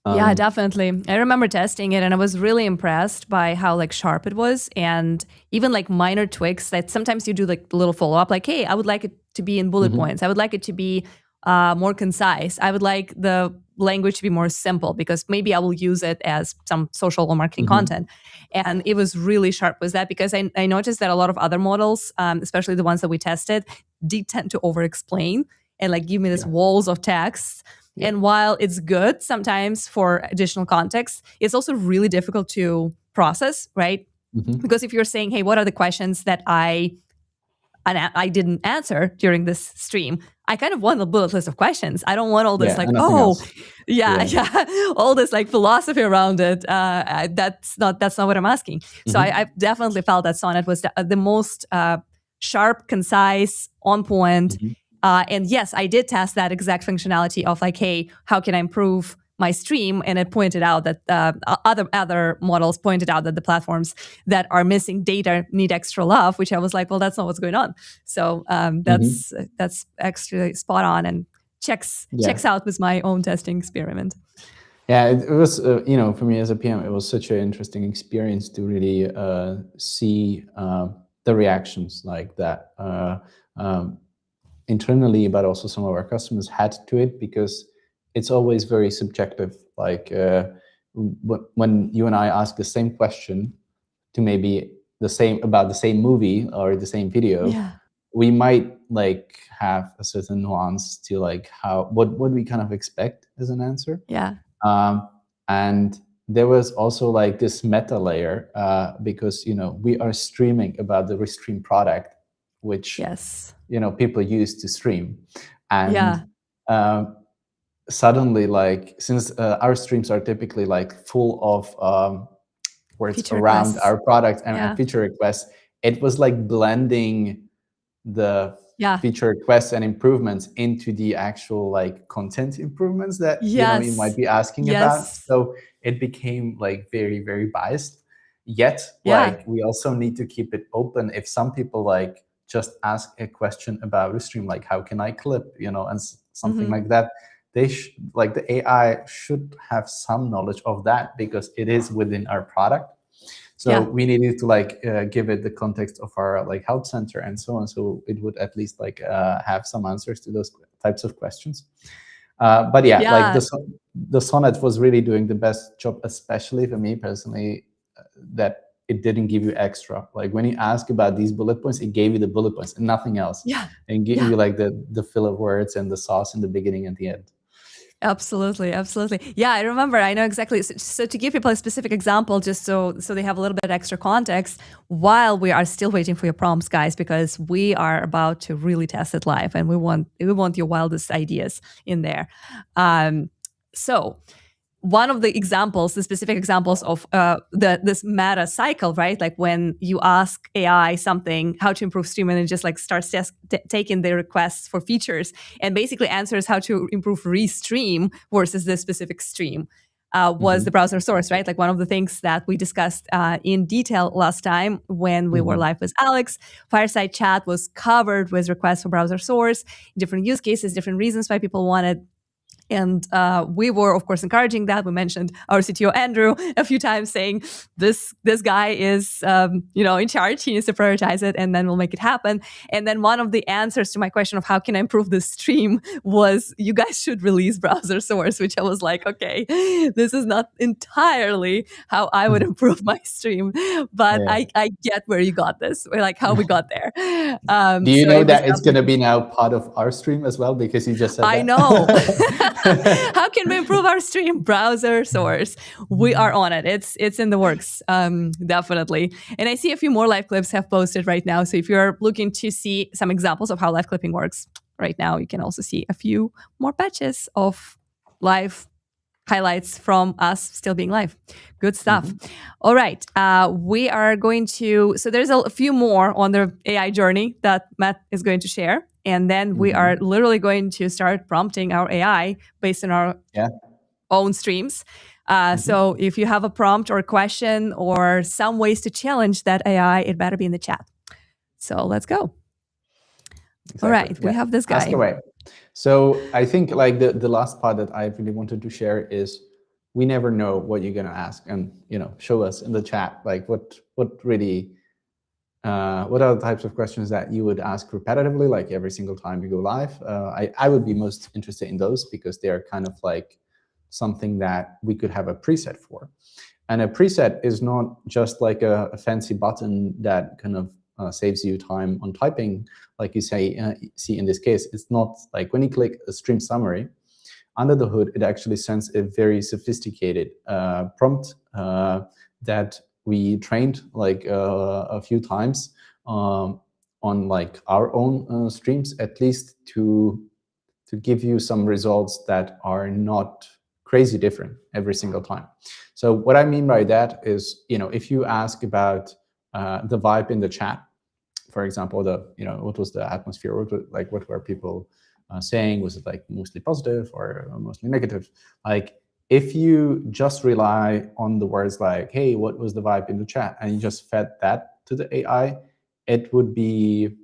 Speaker 1: Yeah, definitely. I remember testing it and I was really impressed by how sharp it was, and even minor tweaks that sometimes you do a little follow-up, hey, I would like it to be in bullet points. I would like it to be more concise. I would like the language to be more simple, because maybe I will use it as some social or marketing content. And it was really sharp with that, because I noticed that a lot of other models, especially the ones that we tested, did tend to over-explain and give me this walls of text. And while it's good sometimes for additional context, it's also really difficult to process, right? Because if you're saying, hey, what are the questions that I didn't answer during this stream, I kind of want a bullet list of questions. I don't want all this all this philosophy around it. That's not what I'm asking. So I definitely felt that Sonnet was the most sharp, concise, on point. And yes, I did test that exact functionality of hey, how can I improve my stream? And it pointed out that other models pointed out that the platforms that are missing data need extra love, which I was well, that's not what's going on. So that's actually spot on and checks out with my own testing experiment.
Speaker 2: Yeah, it was, for me as a PM, it was such an interesting experience to really see the reactions that internally, but also some of our customers had to it, because it's always very subjective. When you and I ask the same question to maybe about the same movie or the same video, we might have a certain nuance to what we kind of expect as an answer. And there was also this meta layer, because we are streaming about the Restream product, which people use to stream. And suddenly, since our streams are typically full of words
Speaker 1: Feature
Speaker 2: around
Speaker 1: requests.
Speaker 2: our product and
Speaker 1: Yeah.
Speaker 2: feature requests. It was like blending the
Speaker 1: Yeah.
Speaker 2: feature requests and improvements into the actual like content improvements that you might
Speaker 1: Yes.
Speaker 2: be asking about.
Speaker 1: Yes.
Speaker 2: So it became like very, very biased. Yet,
Speaker 1: Yeah.
Speaker 2: like we also need to keep it open. If some people like just ask a question about Restream, like how can I clip, and something like that, they like the AI should have some knowledge of that because it is within our product. So we needed to like give it the context of our like help center and so on. So it would at least like have some answers to those types of questions. But yeah, like the sonnet was really doing the best job, especially for me personally, that it didn't give you extra. Like when you ask about these bullet points, it gave you the bullet points and nothing else.
Speaker 1: Yeah.
Speaker 2: And gave you like the filler words and the sauce in the beginning and the end.
Speaker 1: Absolutely, absolutely. Yeah, I remember. I know exactly. So to give people a specific example, just so they have a little bit extra context, while we are still waiting for your prompts, guys, because we are about to really test it live, and we want your wildest ideas in there. So one of the examples, the specific examples of this meta cycle, right? Like when you ask AI something, how to improve Stream, and it just like starts taking the requests for features and basically answers how to improve Restream versus this specific stream. Was the browser source, right? Like one of the things that we discussed in detail last time when we were live with Alex. Fireside chat was covered with requests for browser source, different use cases, different reasons why people wanted. And we were, of course, encouraging that. We mentioned our CTO Andrew a few times, saying this guy is, in charge. He needs to prioritize it, and then we'll make it happen. And then one of the answers to my question of how can I improve this stream was, you guys should release browser source, which I was like, okay, this is not entirely how I would improve my stream, but I get where you got this, or like how we got there.
Speaker 2: Do you know that it's going to be now part of our stream as well? Because you just said that.
Speaker 1: I know. How can we improve our stream? Browser source. We are on it. It's in the works, definitely. And I see a few more live clips have posted right now. So if you're looking to see some examples of how live clipping works right now, you can also see a few more batches of live highlights from us still being live. Good stuff. All right. We are going to, so there's a few more on the AI journey that Matt is going to share. And then we are literally going to start prompting our AI based on our own streams. So if you have a prompt or a question or some ways to challenge that AI, it better be in the chat. So let's go. Exactly. All right. We have this guy.
Speaker 2: Ask away. So I think like the last part that I really wanted to share is we never know what you're going to ask, and show us in the chat like what really what are the types of questions that you would ask repetitively, like every single time you go live. I would be most interested in those because they're kind of like something that we could have a preset for. And a preset is not just like a fancy button that kind of saves you time on typing, like you see in this case. It's not like when you click a stream summary, under the hood, it actually sends a very sophisticated prompt that we trained like a few times on like our own streams, at least to give you some results that are not crazy different every single time. So what I mean by that is, if you ask about the vibe in the chat, for example, what was the atmosphere, what were people saying? Was it like mostly positive or mostly negative? Like if you just rely on the words like, hey, what was the vibe in the chat? And you just fed that to the AI, it would be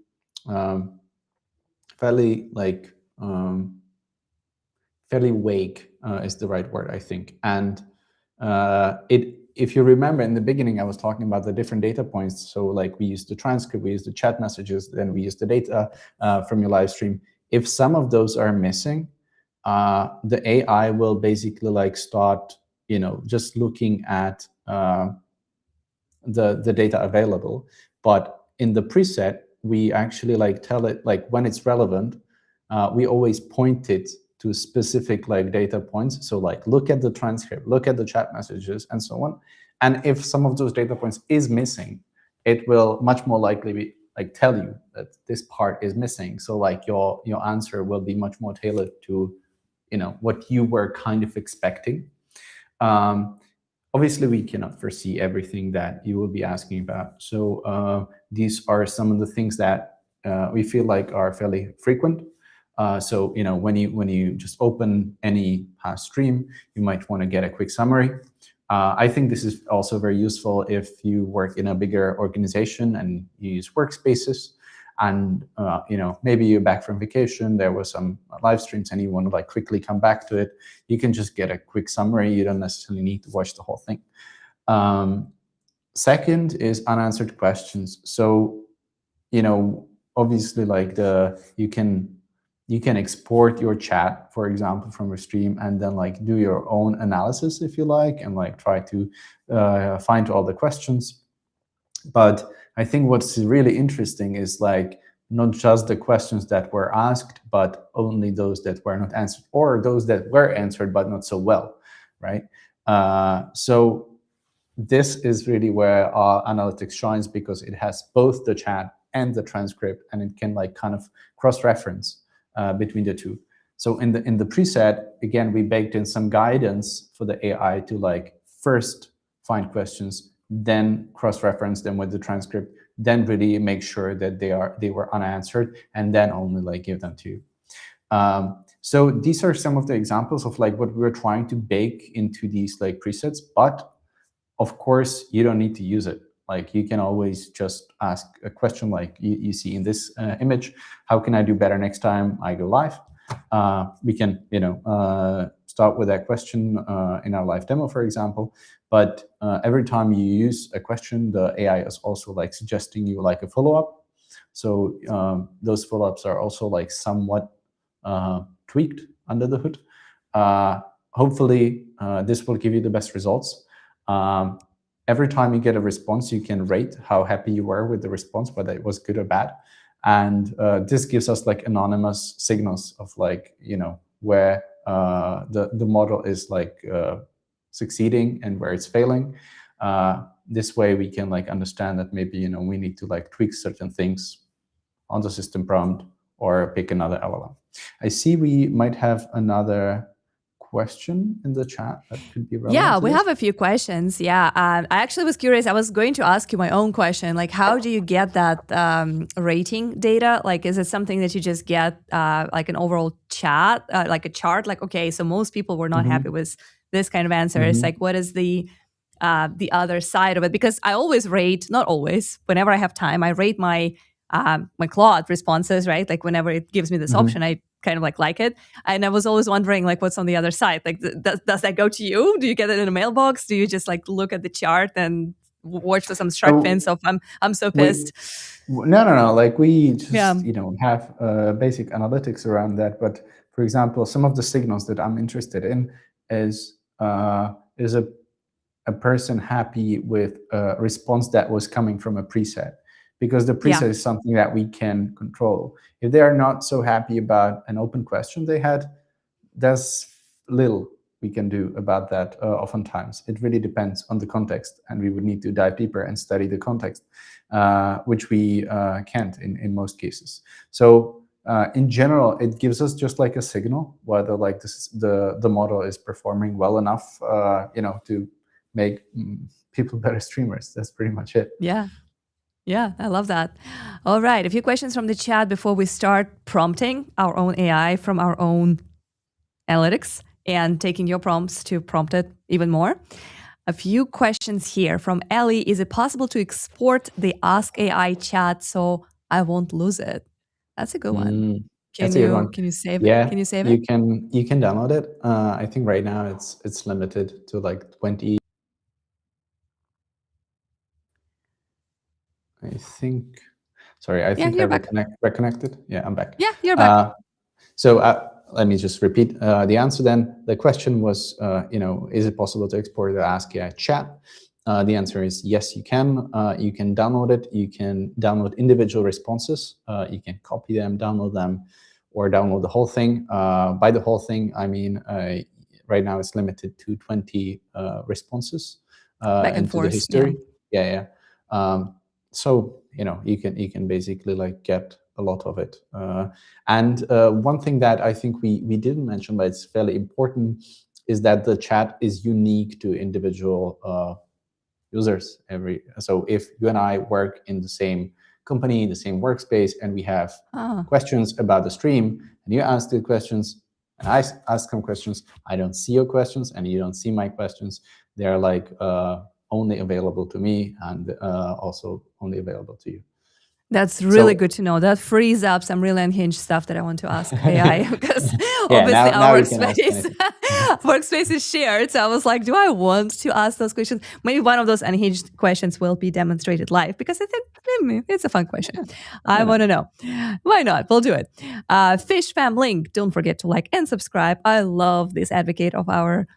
Speaker 2: fairly like fairly vague is the right word, I think. And if you remember in the beginning, I was talking about the different data points. So like we used the transcript, we used the chat messages, then we used the data from your live stream. If some of those are missing, the AI will basically like start, just looking at the data available. But in the preset, we actually like tell it like when it's relevant, we always point it to specific like data points. So like look at the transcript, look at the chat messages, and so on. And if some of those data points is missing, it will much more likely be like tell you that this part is missing. So like your answer will be much more tailored to what you were kind of expecting. obviously we cannot foresee everything that you will be asking about. So these are some of the things that we feel like are fairly frequent. So when you just open any stream, you might want to get a quick summary. I think this is also very useful if you work in a bigger organization and you use workspaces, and maybe you're back from vacation, there was some live streams and you want to quickly come back to it. You can just get a quick summary. You don't necessarily need to watch the whole thing. Second is unanswered questions. So obviously you can export your chat, for example, from Restream, and then do your own analysis if you like, and try to find all the questions. But I think what's really interesting is not just the questions that were asked, but only those that were not answered, or those that were answered but not so well, right? So this is really where our analytics shines, because it has both the chat and the transcript, and it can kind of cross-reference between the two. So in the preset, again, we baked in some guidance for the AI to first find questions, then cross-reference them with the transcript, then really make sure that they were unanswered, and then only give them to you. So these are some of the examples of what we're trying to bake into these presets. But of course, you don't need to use it. You can always just ask a question like you see in this image: how can I do better next time I go live? We can start with that question in our live demo, for example. But every time you use a question, the AI is also suggesting you a follow-up. So those follow-ups are also somewhat tweaked under the hood. Hopefully, this will give you the best results. Every time you get a response, you can rate how happy you were with the response, whether it was good or bad. And this gives us anonymous signals of where the model is succeeding and where it's failing. This way we can understand that maybe we need to tweak certain things on the system prompt or pick another LLM. I see we might have another question in the chat that could be relevant.
Speaker 1: Yeah, we have a few questions. Yeah, I actually was curious. I was going to ask you my own question. How do you get that rating data? Is it something that you just get an overall chat, a chart? Okay, so most people were not happy with this kind of answers. What is the other side of it? Because I always rate, not always, whenever I have time, I rate my Claude responses, right? Whenever it gives me this option, I kind of like it. And I was always wondering what's on the other side. Does that go to you? Do you get it in a mailbox? Do you just look at the chart and watch for some sharp fins of I'm so pissed?
Speaker 2: No. We just have basic analytics around that. But for example, some of the signals that I'm interested in is a person happy with a response that was coming from a preset? Because the preset is something that we can control. If they are not so happy about an open question they had, there's little we can do about that oftentimes. It really depends on the context, and we would need to dive deeper and study the context, which we can't in most cases. So in general, it gives us just a signal whether the model is performing well enough to make people better streamers. That's pretty much it.
Speaker 1: Yeah, I love that. All right, a few questions from the chat before we start prompting our own AI from our own analytics and taking your prompts to prompt it even more. A few questions here from Ellie. Is it possible to export the Ask AI chat so I won't lose it? That's a good one. Can you save it?
Speaker 2: Yeah,
Speaker 1: can you save
Speaker 2: it? You can download it. I think right now it's limited to 20. I think I think I reconnected. Yeah, I'm back.
Speaker 1: Yeah, you're back.
Speaker 2: So let me just repeat the answer then. The question was, is it possible to export the Ask AI chat? The answer is yes, you can. You can download it. You can download individual responses. You can copy them, download them, or download the whole thing. By the whole thing, I mean, right now it's limited to 20 responses into the history. Yeah. So you can basically get a lot of it. And one thing that I think we didn't mention, but it's fairly important, is that the chat is unique to individual users. So if you and I work in the same company, the same workspace, and we have questions about the stream, and you ask the questions, and I ask some questions, I don't see your questions, and you don't see my questions. They're like only available to me, and also only available to you.
Speaker 1: That's really good to know. That frees up some really unhinged stuff that I want to ask AI, because obviously our workspace is shared. So I was like, do I want to ask those questions? Maybe one of those unhinged questions will be demonstrated live, because I think it's a fun question. I want to know. Why not? We'll do it. Fish Fam Link, don't forget to like and subscribe. I love this advocate of our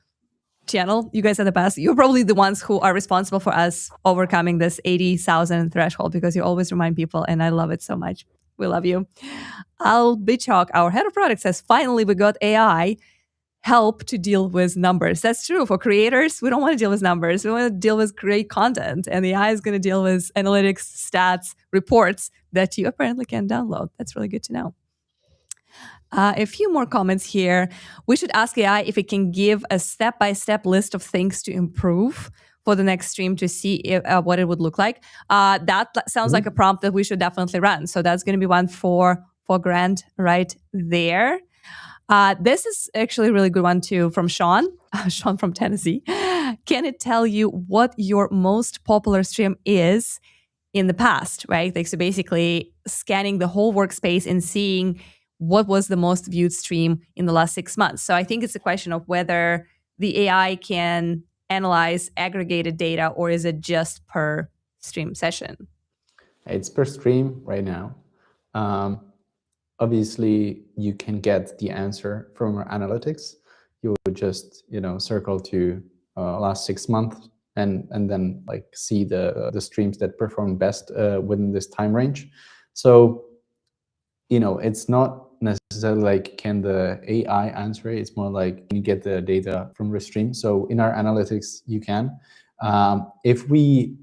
Speaker 1: channel. You guys are the best. You're probably the ones who are responsible for us overcoming this 80,000 threshold, because you always remind people, and I love it so much. We love you. Al Bichok, our head of product, says, finally, we got AI help to deal with numbers. That's true. For creators, we don't want to deal with numbers. We want to deal with great content. And the AI is going to deal with analytics, stats, reports that you apparently can download. That's really good to know. A few more comments here. We should ask AI if it can give a step-by-step list of things to improve for the next stream to see if, what it would look like. That sounds like a prompt that we should definitely run. So that's going to be one for Grant right there. This is actually a really good one too, from Sean. Sean from Tennessee. Can it tell you what your most popular stream is in the past, right? Like, so basically scanning the whole workspace and seeing what was the most viewed stream in the last 6 months. So I think it's a question of whether the AI can analyze aggregated data, or is it just per stream session?
Speaker 2: It's per stream right now. Obviously, you can get the answer from our analytics. You would just, circle to last 6 months and then like see the streams that perform best within this time range. So, it's not necessarily like, can the AI answer it? It's more like, you get the data from Restream. So in our analytics, you can. If we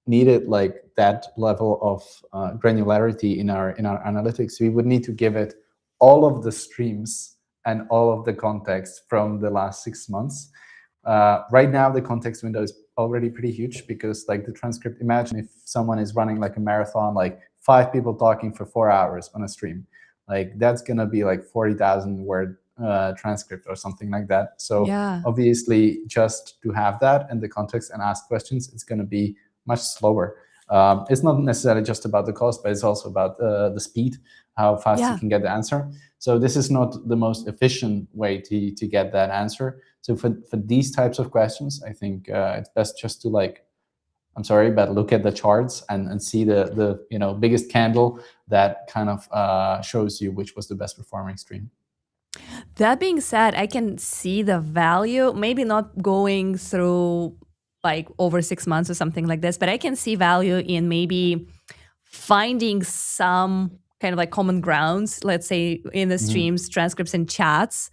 Speaker 2: needed like that level of granularity in our analytics, we would need to give it all of the streams and all of the context from the last 6 months. Right now, the context window is already pretty huge, because like the transcript, imagine if someone is running like a marathon, like 5 people talking for 4 hours on a stream, like that's gonna be like 40,000 word transcript or something like that. So obviously, just to have that and the context and ask questions, it's gonna be much slower. It's not necessarily just about the cost, but it's also about the speed, how fast you can get the answer. So this is not the most efficient way to get that answer. So for these types of questions, I think it's best just to like, I'm sorry, but look at the charts and see the biggest candle that kind of shows you which was the best performing stream.
Speaker 1: That being said, I can see the value, maybe not going through like over 6 months or something like this, but I can see value in maybe finding some kind of like common grounds, let's say in the streams, transcripts, and chats,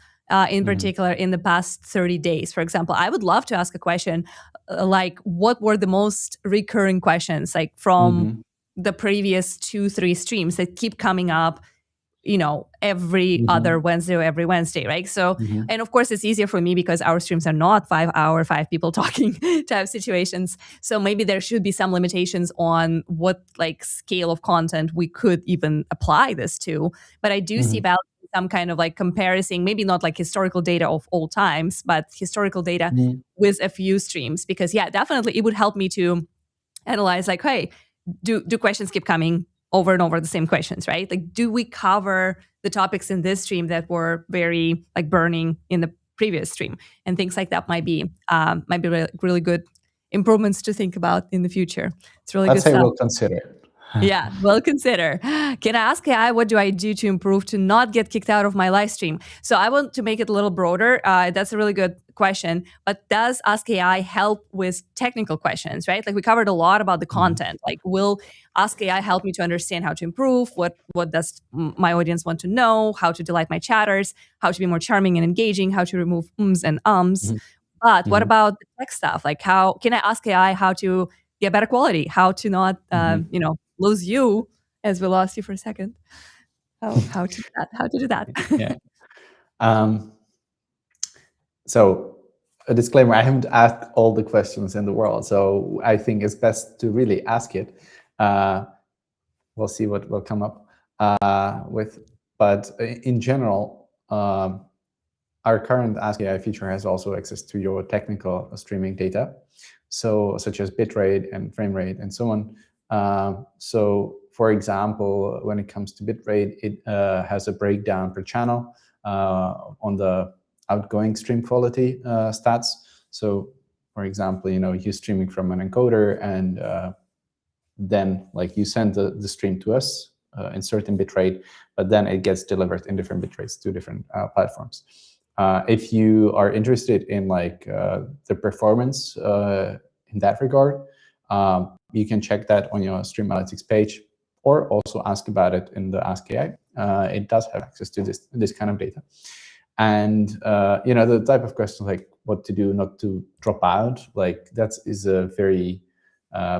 Speaker 1: in particular in the past 30 days. For example, I would love to ask a question like, what were the most recurring questions, like from the previous 2-3 streams that keep coming up, every other Wednesday or every Wednesday, right? So, and of course, it's easier for me because our streams are not 5-hour, 5 people talking type situations. So maybe there should be some limitations on what like scale of content we could even apply this to. But I do see value in some kind of like comparison, maybe not like historical data of all times, but historical data with a few streams. Because definitely it would help me to analyze like, hey, do questions keep coming over and over, the same questions, right? Like, do we cover the topics in this stream that were very like burning in the previous stream? And things like that might be really good improvements to think about in the future. It's really good stuff.
Speaker 2: We'll consider it.
Speaker 1: Yeah, we'll consider. Can I ask AI, what do I do to improve to not get kicked out of my live stream? So I want to make it a little broader. That's a really good question. But does Ask AI help with technical questions, right? Like we covered a lot about the content. Like, will Ask AI help me to understand how to improve? What does my audience want to know? How to delight my chatters? How to be more charming and engaging? How to remove ums and ums? But what about the tech stuff? Like, how can I ask AI how to get better quality? How to not, lose you as we lost you for a second? How to do that?
Speaker 2: Yeah. So a disclaimer, I haven't asked all the questions in the world, so I think it's best to really ask it. We'll see what we'll come up with. But in general, our current Ask AI feature has also access to your technical streaming data, so such as bitrate and frame rate and so on. So for example, when it comes to bitrate, it has a breakdown per channel on the outgoing stream quality stats. So for example, you're streaming from an encoder, and then like you send the stream to us in certain bitrate, but then it gets delivered in different bitrates to different platforms. If you are interested in like the performance in that regard, you can check that on your Stream Analytics page, or also ask about it in the Ask AI. It does have access to this kind of data. And the type of questions like what to do not to drop out, like that is a very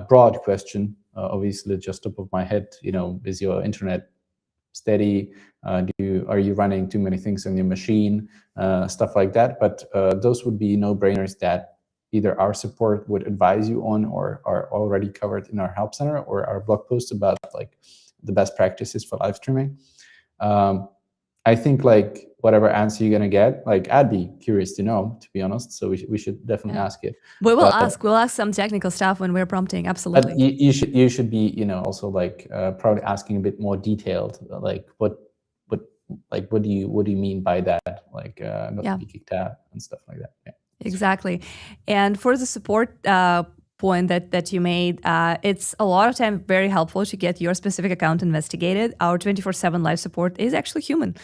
Speaker 2: broad question. Obviously, just top of my head, is your internet steady? Are you running too many things on your machine? Stuff like that. But those would be no-brainers that either our support would advise you on, or are already covered in our help center or our blog posts about like the best practices for live streaming. I think like whatever answer you're gonna get, like I'd be curious to know, to be honest. So we should definitely ask it.
Speaker 1: We'll ask some technical stuff when we're prompting. Absolutely.
Speaker 2: But you should be also like probably asking a bit more detailed, like what do you mean by that, like not to be kicked out and stuff like that. Yeah.
Speaker 1: Exactly. And for the support point that you made, it's a lot of time very helpful to get your specific account investigated. Our 24/7 live support is actually human,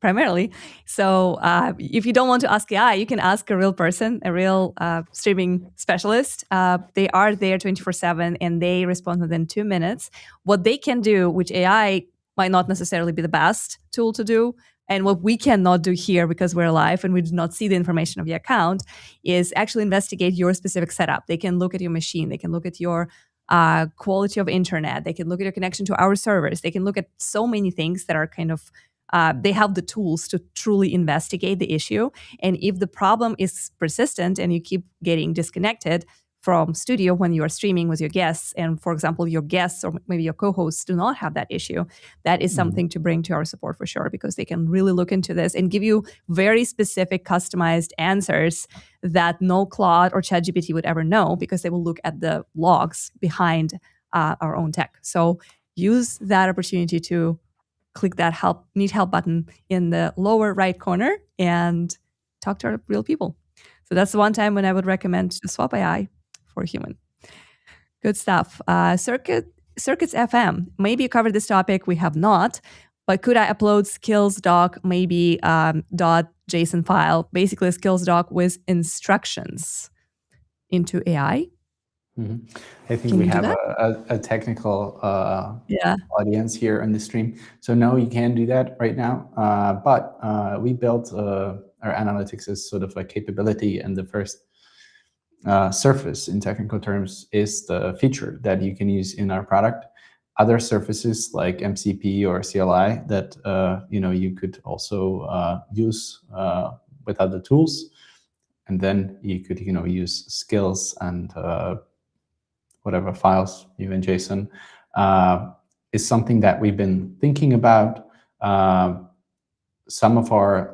Speaker 1: primarily. So if you don't want to ask AI, you can ask a real person, a real streaming specialist. They are there 24/7 and they respond within 2 minutes. What they can do, which AI might not necessarily be the best tool to do, and what we cannot do here because we're live and we do not see the information of your account, is actually investigate your specific setup. They can look at your machine. They can look at your quality of internet. They can look at your connection to our servers. They can look at so many things that are kind of, they have the tools to truly investigate the issue. And if the problem is persistent and you keep getting disconnected from studio when you are streaming with your guests, and for example, your guests or maybe your co-hosts do not have that issue, that is something to bring to our support for sure, because they can really look into this and give you very specific customized answers that no Claude or ChatGPT would ever know, because they will look at the logs behind our own tech. So use that opportunity to click that need help button in the lower right corner and talk to our real people. So that's the one time when I would recommend to swap AI for human. Good stuff. Circuits FM. Maybe you covered this topic. We have not. But could I upload skills doc, maybe .json file, basically a skills doc with instructions into AI?
Speaker 2: I think we have a technical audience here on the stream. So no, you can't do that right now. But we built our analytics as sort of a capability, and the first surface in technical terms is the feature that you can use in our product. Other surfaces like MCP or CLI that you could also use with other tools, and then you could use skills and whatever files, even JSON, is something that we've been thinking about. Some of our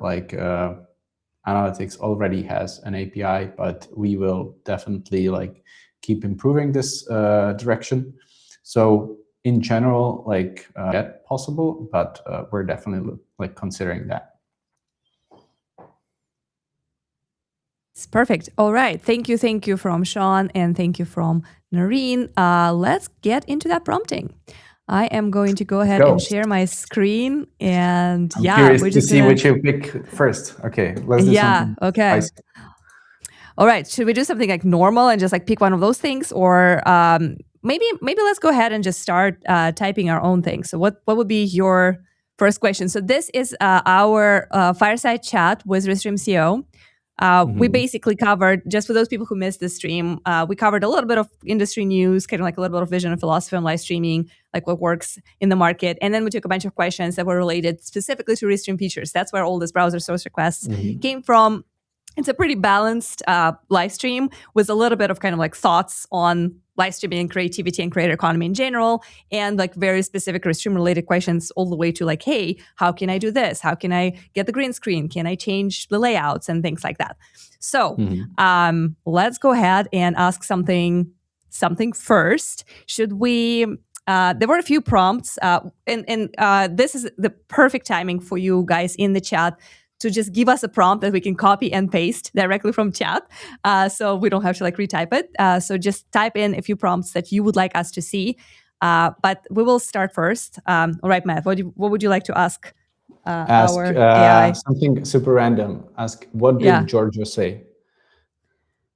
Speaker 2: analytics already has an API, but we will definitely keep improving this direction. So in general, that possible, but we're definitely considering that.
Speaker 1: It's perfect. All right. Thank you from Sean, and thank you from Noreen. Let's get into that prompting. I am going to go ahead and share my screen, and
Speaker 2: I'm curious to see which you pick first. Okay, let's do something.
Speaker 1: Okay.
Speaker 2: Spicy.
Speaker 1: All right. Should we do something normal and just pick one of those things, or maybe let's go ahead and just start typing our own thing. So what would be your first question? So this is our fireside chat with Restream CEO. We basically covered, just for those people who missed the stream, we covered a little bit of industry news, kind of a little bit of vision and philosophy on live streaming, what works in the market. And then we took a bunch of questions that were related specifically to Restream features. That's where all these browser source requests came from. it's a pretty balanced live stream with a little bit of kind of like thoughts on live streaming and creativity and creator economy in general, and like very specific Restream related questions all the way to like, hey, how can I do this? How can I get the green screen? Can I change the layouts and things like that? So let's go ahead and ask something first. Should we? There were a few prompts, and this is the perfect timing for you guys in the chat to just give us a prompt that we can copy and paste directly from chat, so we don't have to like retype it. So just type in a few prompts that you would like us to see. But we will start first. All right, Matt, what would you like to ask our AI?
Speaker 2: Something super random. Ask, what did Giorgio say?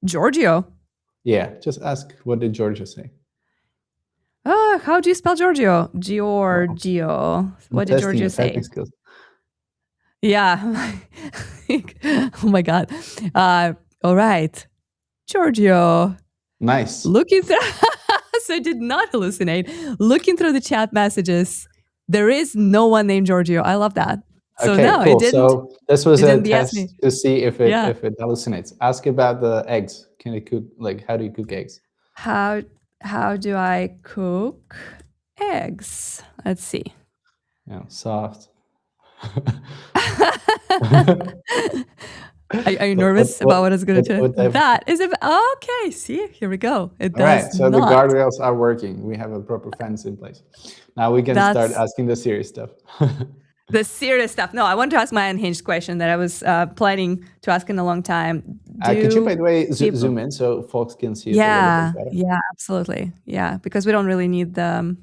Speaker 1: Giorgio?
Speaker 2: Yeah, just ask, what did Giorgio say?
Speaker 1: How do you spell Giorgio? Giorgio. What did Giorgio say?
Speaker 2: Skills.
Speaker 1: Yeah. Oh my God. All right. Giorgio.
Speaker 2: Nice.
Speaker 1: Looking through, so I did not hallucinate. Looking through the chat messages, there is no one named Giorgio. I love that. So
Speaker 2: okay,
Speaker 1: no,
Speaker 2: cool.
Speaker 1: it didn't.
Speaker 2: So this was a test
Speaker 1: me.
Speaker 2: to see if it hallucinates. Ask about the eggs. Can it cook? Like, how do you cook eggs?
Speaker 1: How do I cook eggs? Let's see.
Speaker 2: Yeah, soft.
Speaker 1: Are you nervous about what it's going to do? That is okay. See, here we go. It does.
Speaker 2: All right, so the guardrails are working. We have a proper fence in place. Now we can start asking the serious stuff.
Speaker 1: The serious stuff. No, I want to ask my unhinged question that I was planning to ask in a long time.
Speaker 2: Could you, by the way, zoom in so folks can see it a little bit better?
Speaker 1: Yeah, absolutely. Yeah, because we don't really need the...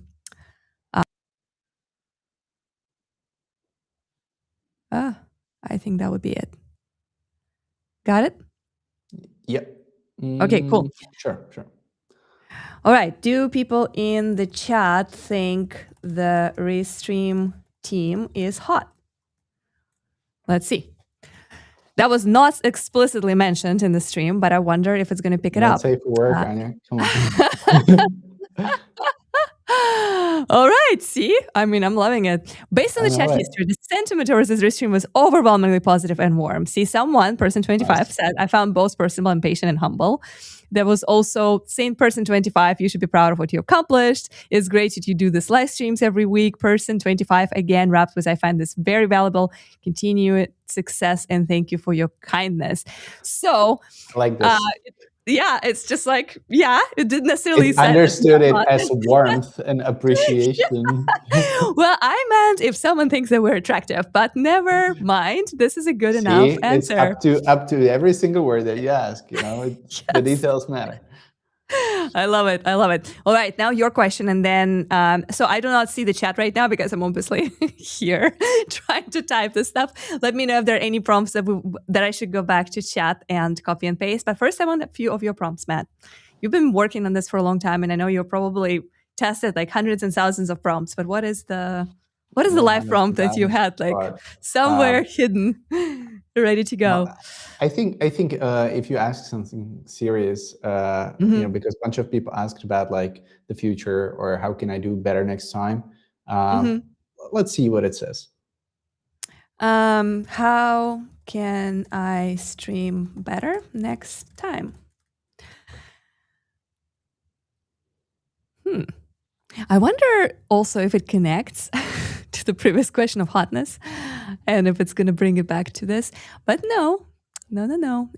Speaker 1: I think that would be it. Got it?
Speaker 2: Yep.
Speaker 1: Okay, cool.
Speaker 2: Sure.
Speaker 1: All right. Do people in the chat think the Restream team is hot? Let's see. That was not explicitly mentioned in the stream, but I wonder if it's going to pick it up.
Speaker 2: Safe for work, Anya. Come on.
Speaker 1: All right, see? I mean, I'm loving it. Based on the chat history, the sentiment towards this Restream was overwhelmingly positive and warm. See, someone, person 25, said, I found both personable and patient and humble. There was also, same person 25, you should be proud of what you accomplished. It's great that you do this live streams every week. Person 25, again, wrapped with, I find this very valuable. Continue success and thank you for your kindness. So,
Speaker 2: I like this.
Speaker 1: Yeah, it's just like, it didn't necessarily say
Speaker 2: understood it as warmth and appreciation.
Speaker 1: Well, I meant if someone thinks that we're attractive, but never mind. This is a good enough answer.
Speaker 2: It's up to every single word that you ask. You know, the details matter.
Speaker 1: I love it. All right, now your question, and then so I do not see the chat right now because I'm obviously here trying to type this stuff. Let me know if there are any prompts that I should go back to chat and copy and paste. But first, I want a few of your prompts, Matt. You've been working on this for a long time, and I know you're probably tested like hundreds and thousands of prompts. But what is the live prompt that you had like somewhere hidden, ready to go?
Speaker 2: Well, I think if you ask something serious, you know, because a bunch of people asked about like the future or how can I do better next time. Let's see what it says.
Speaker 1: How can I stream better next time? I wonder also if it connects to the previous question of hotness and if it's going to bring it back to this. But no.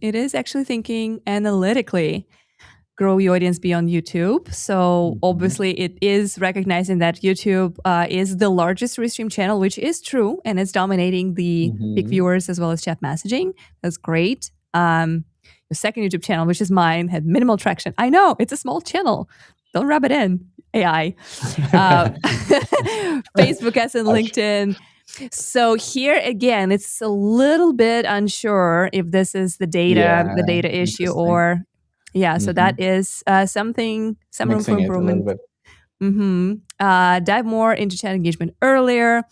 Speaker 1: It is actually thinking analytically, grow your audience beyond YouTube. So obviously it is recognizing that YouTube is the largest Restream channel, which is true. And it's dominating the big viewers as well as chat messaging. That's great. The second YouTube channel, which is mine, had minimal traction. I know, it's a small channel. Don't rub it in, AI. Facebook as in LinkedIn. So here again, it's a little bit unsure if this is the data issue or so that is some room for improvement. Dive more into chat engagement earlier.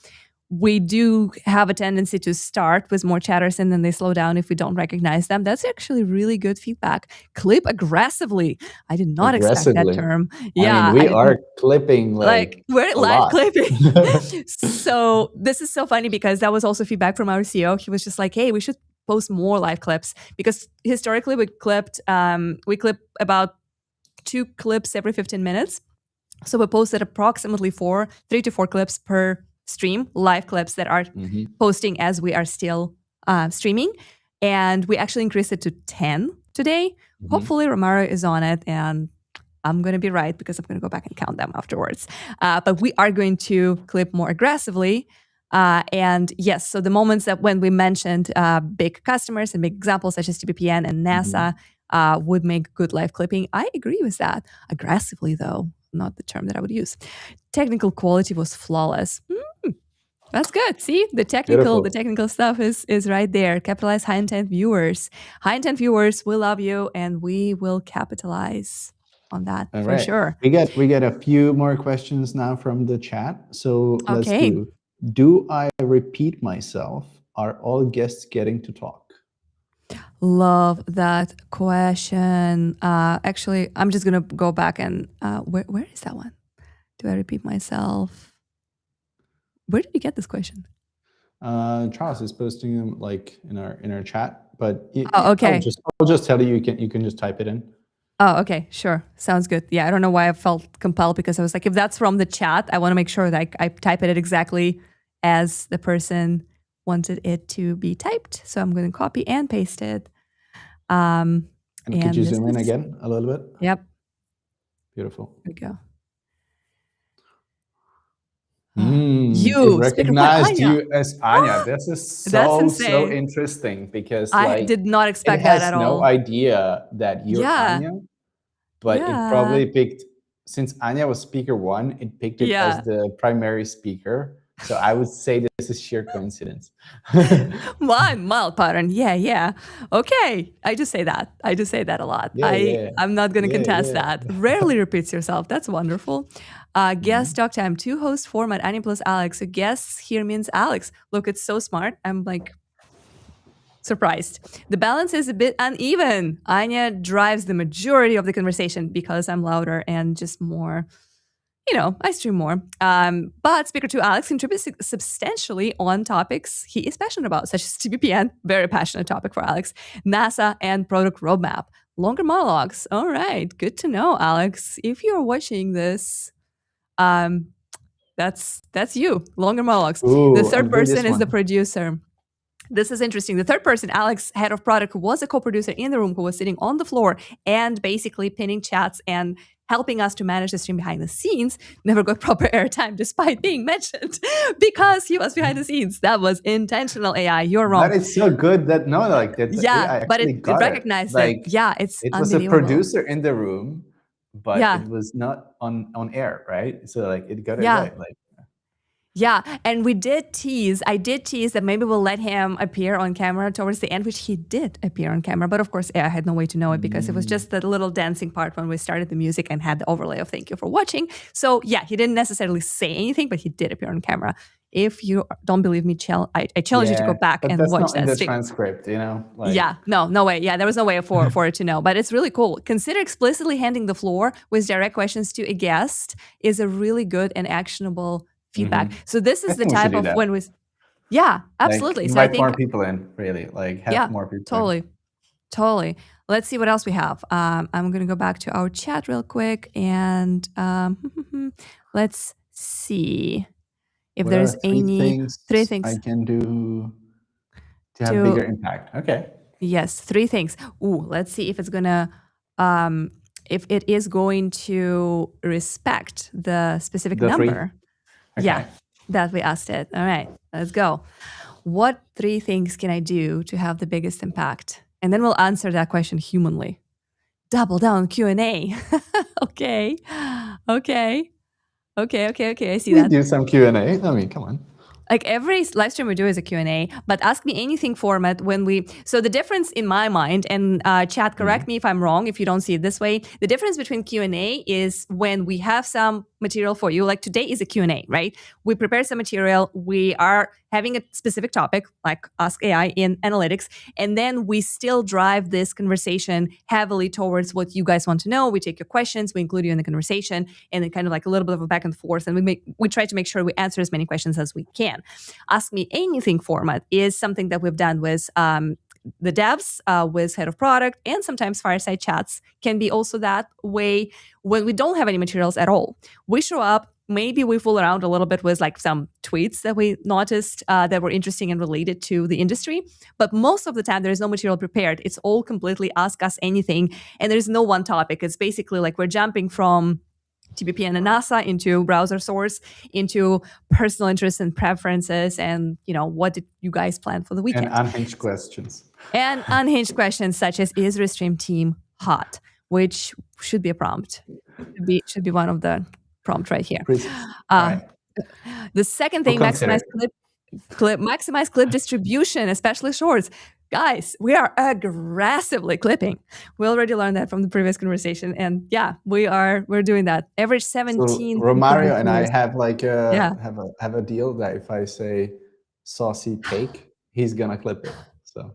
Speaker 1: We do have a tendency to start with more chatters and then they slow down if we don't recognize them. That's actually really good feedback. Clip aggressively. I did not expect that term. Yeah,
Speaker 2: I mean, we are clipping like
Speaker 1: we're live clipping. So this is so funny because that was also feedback from our CEO. He was just like, hey, we should post more live clips, because historically we clip about 2 clips every 15 minutes. So we posted approximately 3 to 4 clips per stream, live clips that are posting as we are still streaming. And we actually increased it to 10 today. Hopefully Romaro is on it, and I'm going to be right because I'm going to go back and count them afterwards. But we are going to clip more aggressively. And yes, so the moments that when we mentioned big customers and big examples such as TPPN and NASA would make good live clipping, I agree with that. Aggressively, though, not the term that I would use. Technical quality was flawless. That's good. See, the technical stuff is right there. Capitalize high intent viewers. High intent viewers, we love you, and we will capitalize on that for sure.
Speaker 2: We get a few more questions now from the chat. So let's do I repeat myself? Are all guests getting to talk?
Speaker 1: Love that question. Actually, I'm just gonna go back and where is that one? Do I repeat myself? Where did you get this question?
Speaker 2: Charles is posting them like in our chat, but
Speaker 1: okay.
Speaker 2: I'll just tell you. You can just type it in.
Speaker 1: Oh, okay, sure, sounds good. Yeah, I don't know why I felt compelled, because I was like, if that's from the chat, I want to make sure that I type it exactly as the person wanted it to be typed. So I'm going to copy and paste it.
Speaker 2: And could you zoom in again a little bit?
Speaker 1: Yep.
Speaker 2: Beautiful.
Speaker 1: There we go.
Speaker 2: You recognized you as Anya. This is so interesting, because
Speaker 1: I did not expect that at all.
Speaker 2: It has no idea that you're Anya, but it probably picked, since Anya was speaker 1, it picked it as the primary speaker. So I would say this is sheer coincidence.
Speaker 1: Mild pattern. Yeah. Okay. I just say that a lot. I'm not going to contest that. Rarely repeats yourself. That's wonderful. Guest talk time, 2-host format, Anya plus Alex. So guests here means Alex. Look, it's so smart. I'm like surprised. The balance is a bit uneven. Anya drives the majority of the conversation because I'm louder and just more, I stream more. But speaker 2, Alex, contributes substantially on topics he is passionate about, such as TPPN, very passionate topic for Alex, NASA, and product roadmap. Longer monologues. All right, good to know, Alex. If you're watching this, that's you. Longer monologues.
Speaker 2: Ooh,
Speaker 1: the third person is the producer. This is interesting. The third person, Alex, head of product, who was a co-producer in the room, who was sitting on the floor and basically pinning chats and helping us to manage the stream behind the scenes, never got proper airtime despite being mentioned because he was behind the scenes. That was intentional AI. You're wrong.
Speaker 2: But it's so good that
Speaker 1: but it recognized it. Yeah, it
Speaker 2: was a producer in the room, but it was not on air, right? So it got it right.
Speaker 1: Yeah, and I did tease that maybe we'll let him appear on camera towards the end, which he did appear on camera. But of course, I had no way to know it because it was just the little dancing part when we started the music and had the overlay of "thank you for watching." So yeah, he didn't necessarily say anything, but he did appear on camera. If you don't believe me, I challenge you to go back and watch that.
Speaker 2: That's not in the transcript,
Speaker 1: no way. Yeah, there was no way for it to know. But it's really cool. Consider explicitly handing the floor with direct questions to a guest is a really good and actionable feedback. So this is the type of when we, absolutely.
Speaker 2: So I think more people in, really, have more people.
Speaker 1: Totally. Let's see what else we have. I'm going to go back to our chat real quick and let's see if there's any 3 things
Speaker 2: I can do to have bigger impact. Okay.
Speaker 1: Yes, 3 things. Let's see if it's gonna if it is going to respect the specific number.
Speaker 2: Okay.
Speaker 1: Yeah, that we asked it. All right, let's go. What 3 things can I do to have the biggest impact? And then we'll answer that question humanly. Double down Q&A. Okay. I see that.
Speaker 2: Do some Q&A. I mean, come on.
Speaker 1: Like every live stream we do is a Q&A, but Ask Me Anything format so the difference in my mind, and chat, correct me if I'm wrong, if you don't see it this way, the difference between Q&A is when we have some material for you, like today is a Q&A, right? We prepare some material, we are having a specific topic, like Ask AI in analytics, and then we still drive this conversation heavily towards what you guys want to know. We take your questions, we include you in the conversation, and then kind of like a little bit of a back and forth, and we try to make sure we answer as many questions as we can. Ask Me Anything format is something that we've done with the devs with head of product, and sometimes fireside chats can be also that way when we don't have any materials at all. We show up, maybe we fool around a little bit with like some tweets that we noticed that were interesting and related to the industry. But most of the time, there is no material prepared. It's all completely ask us anything. And there's no one topic. It's basically like we're jumping from TBP and NASA into browser source, into personal interests and preferences, and what did you guys plan for the weekend?
Speaker 2: And unhinged questions.
Speaker 1: And unhinged questions such as, is Restream team hot? Which should be a prompt. Should be one of the prompt right here.
Speaker 2: Right.
Speaker 1: The second thing, maximize clip distribution, especially shorts. Guys, we are aggressively clipping. We already learned that from the previous conversation, and yeah, we're doing that. Average 17.
Speaker 2: So Romario and I have like have a deal that if I say saucy take, he's gonna clip it. So.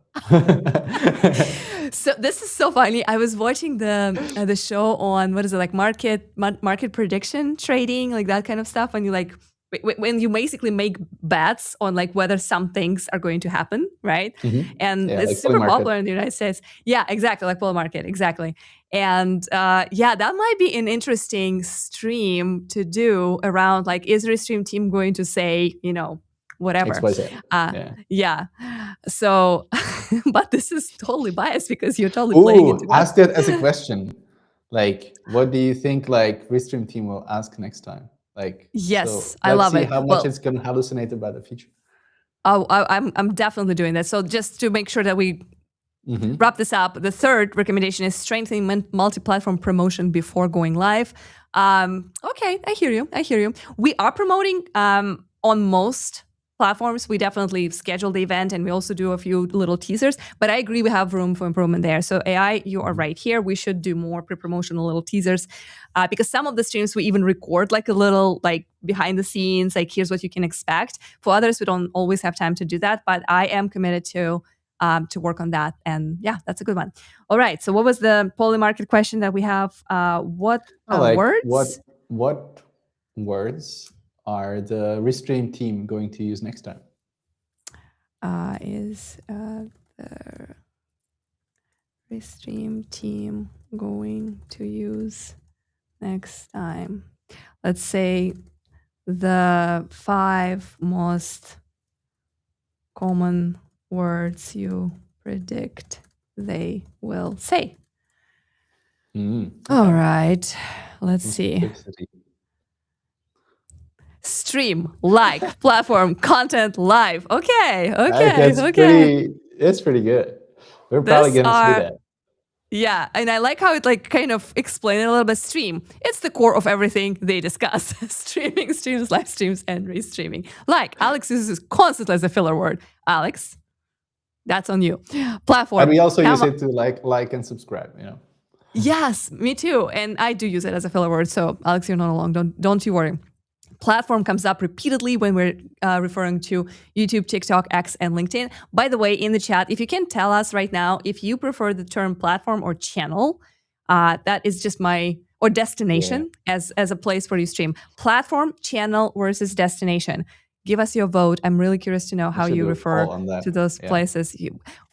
Speaker 1: So this is so funny. I was watching the show on what is it, like market prediction trading, like that kind of stuff, and you like. When you basically make bets on like whether some things are going to happen, right?
Speaker 2: Mm-hmm.
Speaker 1: And it's like super popular in the United States. Yeah, exactly, like bull market, exactly. And that might be an interesting stream to do around like, is Restream team going to say, whatever. Yeah. So, but this is totally biased because you're totally playing into
Speaker 2: ask that as a question. Like, what do you think like Restream team will ask next time? Like,
Speaker 1: yes,
Speaker 2: so
Speaker 1: I love it.
Speaker 2: How much it's going to hallucinate about the future?
Speaker 1: Oh, I'm definitely doing that. So just to make sure that we wrap this up, the third recommendation is strengthening multi-platform promotion before going live. Okay, I hear you. We are promoting on most platforms. We definitely schedule the event, and we also do a few little teasers. But I agree, we have room for improvement there. So AI, you are right here. We should do more pre-promotional little teasers because some of the streams we even record like a little like behind the scenes, like here's what you can expect. For others, we don't always have time to do that. But I am committed to work on that. And yeah, that's a good one. All right. So what was the Polymarket question that we have? What words?
Speaker 2: What words are the Restream team going to use next time?
Speaker 1: Is the Restream team going to use next time? Let's say the 5 most common words you predict they will say. All right. Let's see. Stream, like, platform, content, live. Okay.
Speaker 2: It's pretty good. We're probably going to see that.
Speaker 1: Yeah, and I like how it like kind of explained it a little bit. Stream, it's the core of everything they discuss. Streaming, streams, live streams, and restreaming. Like, Alex uses constantly as a filler word. Alex, that's on you. Platform.
Speaker 2: And we also use it to like and subscribe,
Speaker 1: Yes, me too. And I do use it as a filler word. So Alex, you're not alone. Don't you worry. Platform comes up repeatedly when we're referring to YouTube, TikTok, X, and LinkedIn. By the way, in the chat, if you can tell us right now if you prefer the term platform or channel, that is just or destination as a place where you stream. Platform, channel versus destination. Give us your vote. I'm really curious to know how you refer to those places.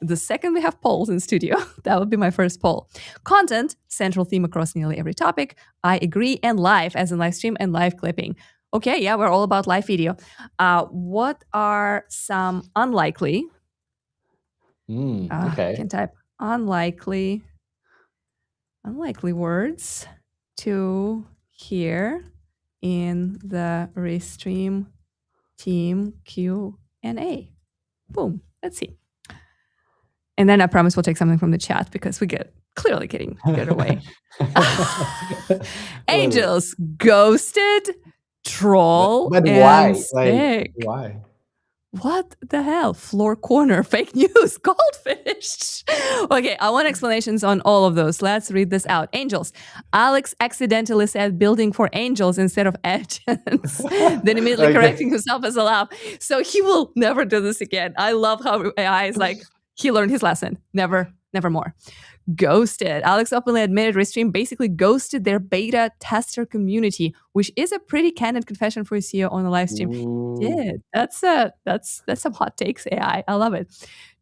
Speaker 1: The second we have polls in studio, that would be my first poll. Content, central theme across nearly every topic. I agree. And live, as in live stream and live clipping. Okay, yeah, we're all about live video. What are some unlikely?
Speaker 2: Okay.
Speaker 1: You can type unlikely words to hear in the Restream team Q&A. Boom. Let's see. And then I promise we'll take something from the chat because we clearly getting away. Angels, ghosted, troll,
Speaker 2: but
Speaker 1: why?
Speaker 2: Why?
Speaker 1: What the hell? Floor corner, fake news, goldfish. Okay, I want explanations on all of those. Let's read this out. Angels. Alex accidentally said building for angels instead of agents. Then immediately correcting himself as a laugh. So he will never do this again. I love how AI is like, he learned his lesson. Never more. Ghosted. Alex openly admitted Restream basically ghosted their beta tester community, which is a pretty candid confession for a CEO on a live stream.
Speaker 2: Ooh.
Speaker 1: Yeah, that's some hot takes, AI. I love it.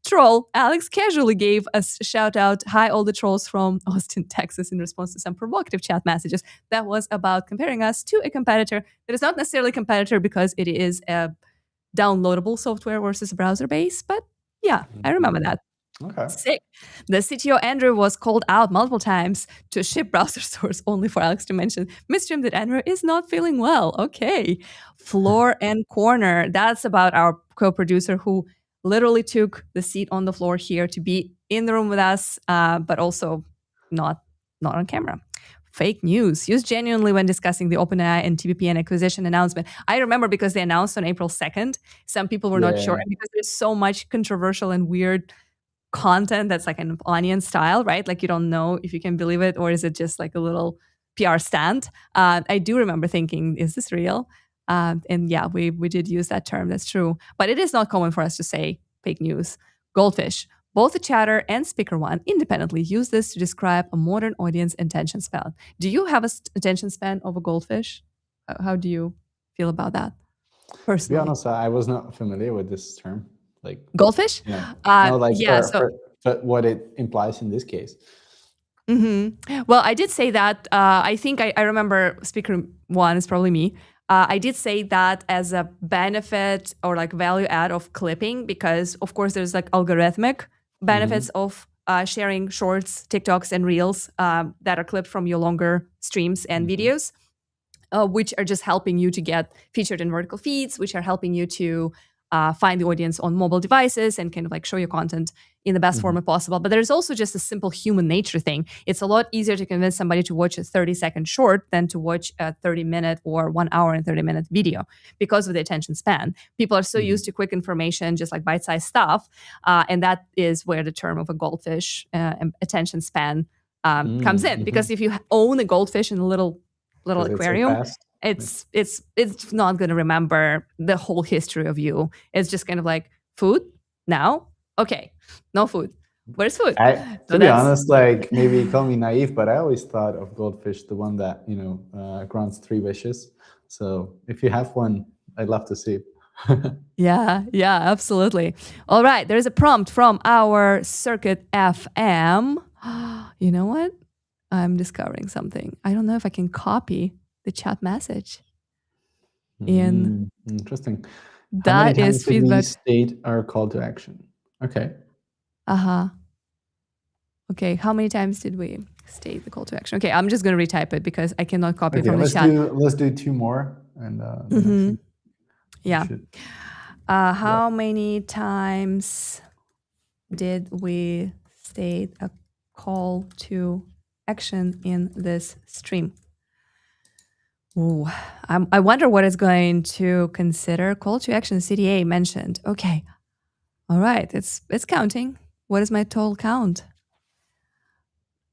Speaker 1: troll, Alex casually gave us a shout out. Hi, all the trolls from Austin, Texas, in response to some provocative chat messages. That was about comparing us to a competitor that is not necessarily a competitor because it is a downloadable software versus browser based. But yeah, I remember that.
Speaker 2: Okay.
Speaker 1: Sick. The CTO Andrew was called out multiple times to ship browser stores, only for Alex to mention midstream that Andrew is not feeling well. Okay. Floor and corner. That's about our co-producer who literally took the seat on the floor here to be in the room with us, but also not on camera. Fake news used genuinely when discussing the OpenAI and TPPN acquisition announcement. I remember because they announced on April 2nd. Some people were not sure, and because there's so much controversial and weird content that's like an onion style, right? Like you don't know if you can believe it or is it just like a little PR stunt. I do remember thinking, is this real? And yeah, we did use that term. That's true. But it is not common for us to say fake news. Goldfish. Both the chatter and speaker one independently use this to describe a modern audience attention span. Do you have a attention span of a goldfish? How do you feel about that personally?
Speaker 2: To be honest, I was not familiar with this term. Like
Speaker 1: goldfish?
Speaker 2: Yeah.
Speaker 1: But
Speaker 2: what it implies in this case.
Speaker 1: Mm-hmm. Well, I did say that. I think I remember speaker one is probably me. I did say that as a benefit or like value add of clipping, because of course there's like algorithmic benefits of sharing shorts, TikToks, and reels that are clipped from your longer streams and videos, which are just helping you to get featured in vertical feeds, which are helping you to find the audience on mobile devices and kind of like show your content in the best format possible. But there's also just a simple human nature thing. It's a lot easier to convince somebody to watch a 30-second short than to watch a 30-minute or 1 hour and 30-minute video because of the attention span. People are so used to quick information, just like bite-sized stuff. And that is where the term of a goldfish attention span comes in. Because if you own a goldfish in a little aquarium, it's not going to remember the whole history of you. It's just kind of like food now. Okay, no food. Where's food?
Speaker 2: To be honest, like maybe call me naive, but I always thought of goldfish the one that grants 3 wishes. So if you have one, I'd love to see it.
Speaker 1: Yeah, absolutely. All right, there's a prompt from our Circuit FM. You know what? I'm discovering something. I don't know if I can copy the chat message.
Speaker 2: Interesting.
Speaker 1: That is feedback.
Speaker 2: State our call to action. Okay.
Speaker 1: Okay, how many times did we state the call to action? Okay, I'm just going to retype it because I cannot copy from the chat.
Speaker 2: Let's do 2 more. And
Speaker 1: yeah. How many times did we state a call to action in this stream? Ooh, I wonder what it's going to consider. Call to action CTA mentioned. Okay. All right. It's counting. What is my total count?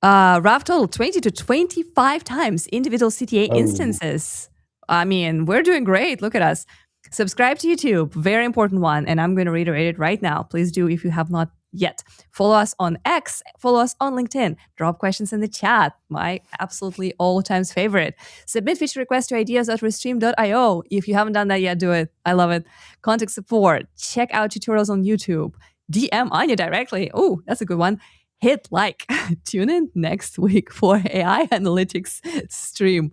Speaker 1: Rough total 20 to 25 times individual CTA instances. I mean, we're doing great. Look at us. Subscribe to YouTube. Very important one. And I'm going to reiterate it right now. Please do if you have not yet. Follow us on X. Follow us on LinkedIn. Drop questions in the chat. My absolutely all times favorite. Submit feature requests to ideas.restream.io. If you haven't done that yet, do it. I love it. Contact support. Check out tutorials on YouTube. DM Anya directly. Oh, that's a good one. Hit like. Tune in next week for AI Analytics stream.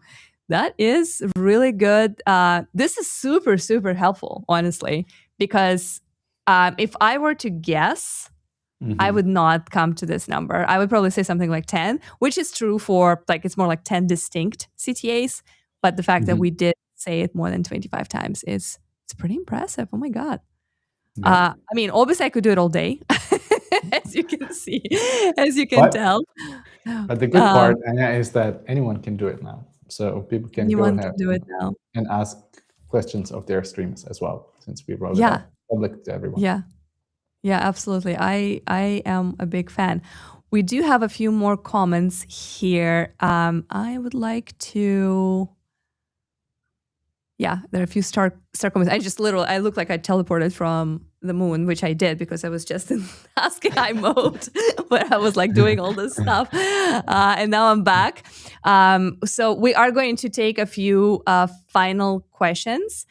Speaker 1: That is really good. This is super, super helpful, honestly, because if I were to guess, I would not come to this number. I would probably say something like 10, which is true for it's more like 10 distinct CTAs. But the fact that we did say it more than 25 times it's pretty impressive. Oh my God. Yeah. I mean, obviously I could do it all day, as you can see, as you can tell.
Speaker 2: But the good part is that anyone can do it now. So people can go ahead and ask questions of their streams as well, since we wrote it out public to everyone.
Speaker 1: Yeah, absolutely. I am a big fan. We do have a few more comments here. I would like to... Yeah, there are a few star comments. I look like I teleported from the moon, which I did because I was just in asking high mode where I was like doing all this stuff. And now I'm back. So we are going to take a few final questions.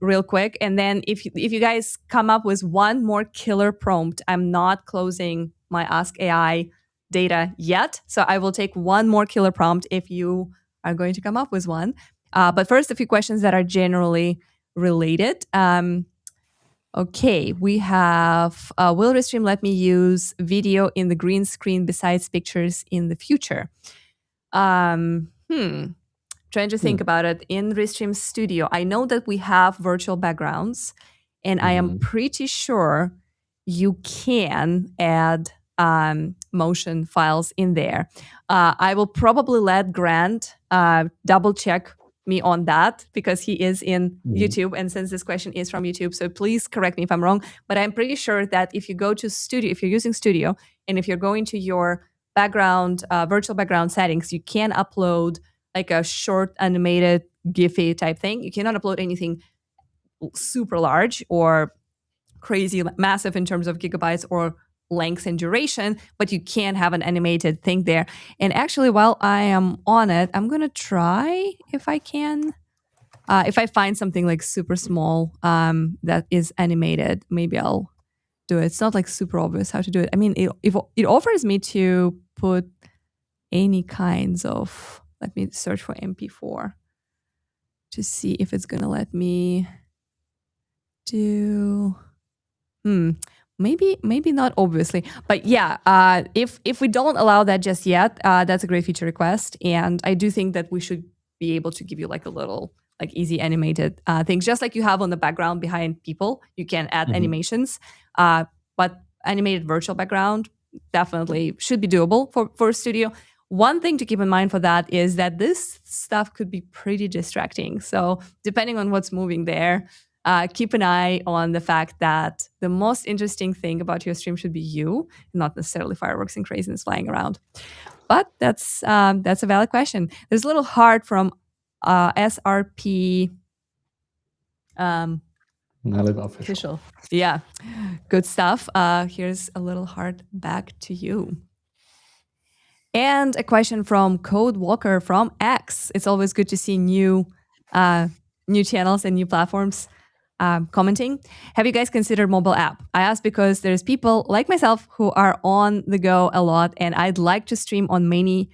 Speaker 1: real quick. And then if you guys come up with one more killer prompt, I'm not closing my Ask AI data yet. So I will take one more killer prompt if you are going to come up with one. But first, a few questions that are generally related. Okay, we have, will Restream let me use video in the green screen besides pictures in the future? Trying to think about it. In Restream Studio, I know that we have virtual backgrounds, and I am pretty sure you can add motion files in there. I will probably let Grant double check me on that because he is in YouTube, and since this question is from YouTube, so please correct me if I'm wrong, but I'm pretty sure that if you go to Studio, if you're using Studio, and if you're going to your background, virtual background settings, you can upload like a short animated Giphy type thing. You cannot upload anything super large or crazy massive in terms of gigabytes or length and duration, but you can have an animated thing there. And actually, while I am on it, I'm gonna try if I can. If I find something like super small that is animated, maybe I'll do it. It's not like super obvious how to do it. I mean, it offers me to put any kinds of. Let me search for MP4 to see if it's gonna let me do. Maybe not obviously, but yeah. If we don't allow that just yet, that's a great feature request, and I do think that we should be able to give you like a little like easy animated things, just like you have on the background behind people. You can add animations, but animated virtual background definitely should be doable for Studio. One thing to keep in mind for that is that this stuff could be pretty distracting. So depending on what's moving there, keep an eye on the fact that the most interesting thing about your stream should be you, not necessarily fireworks and craziness flying around. But that's a valid question. There's a little heart from SRP.
Speaker 2: Nalib official.
Speaker 1: Yeah, good stuff. Here's a little heart back to you. And a question from Code Walker from X. It's always good to see new channels and new platforms commenting. Have you guys considered mobile app? I ask because there's people like myself who are on the go a lot, and I'd like to stream on my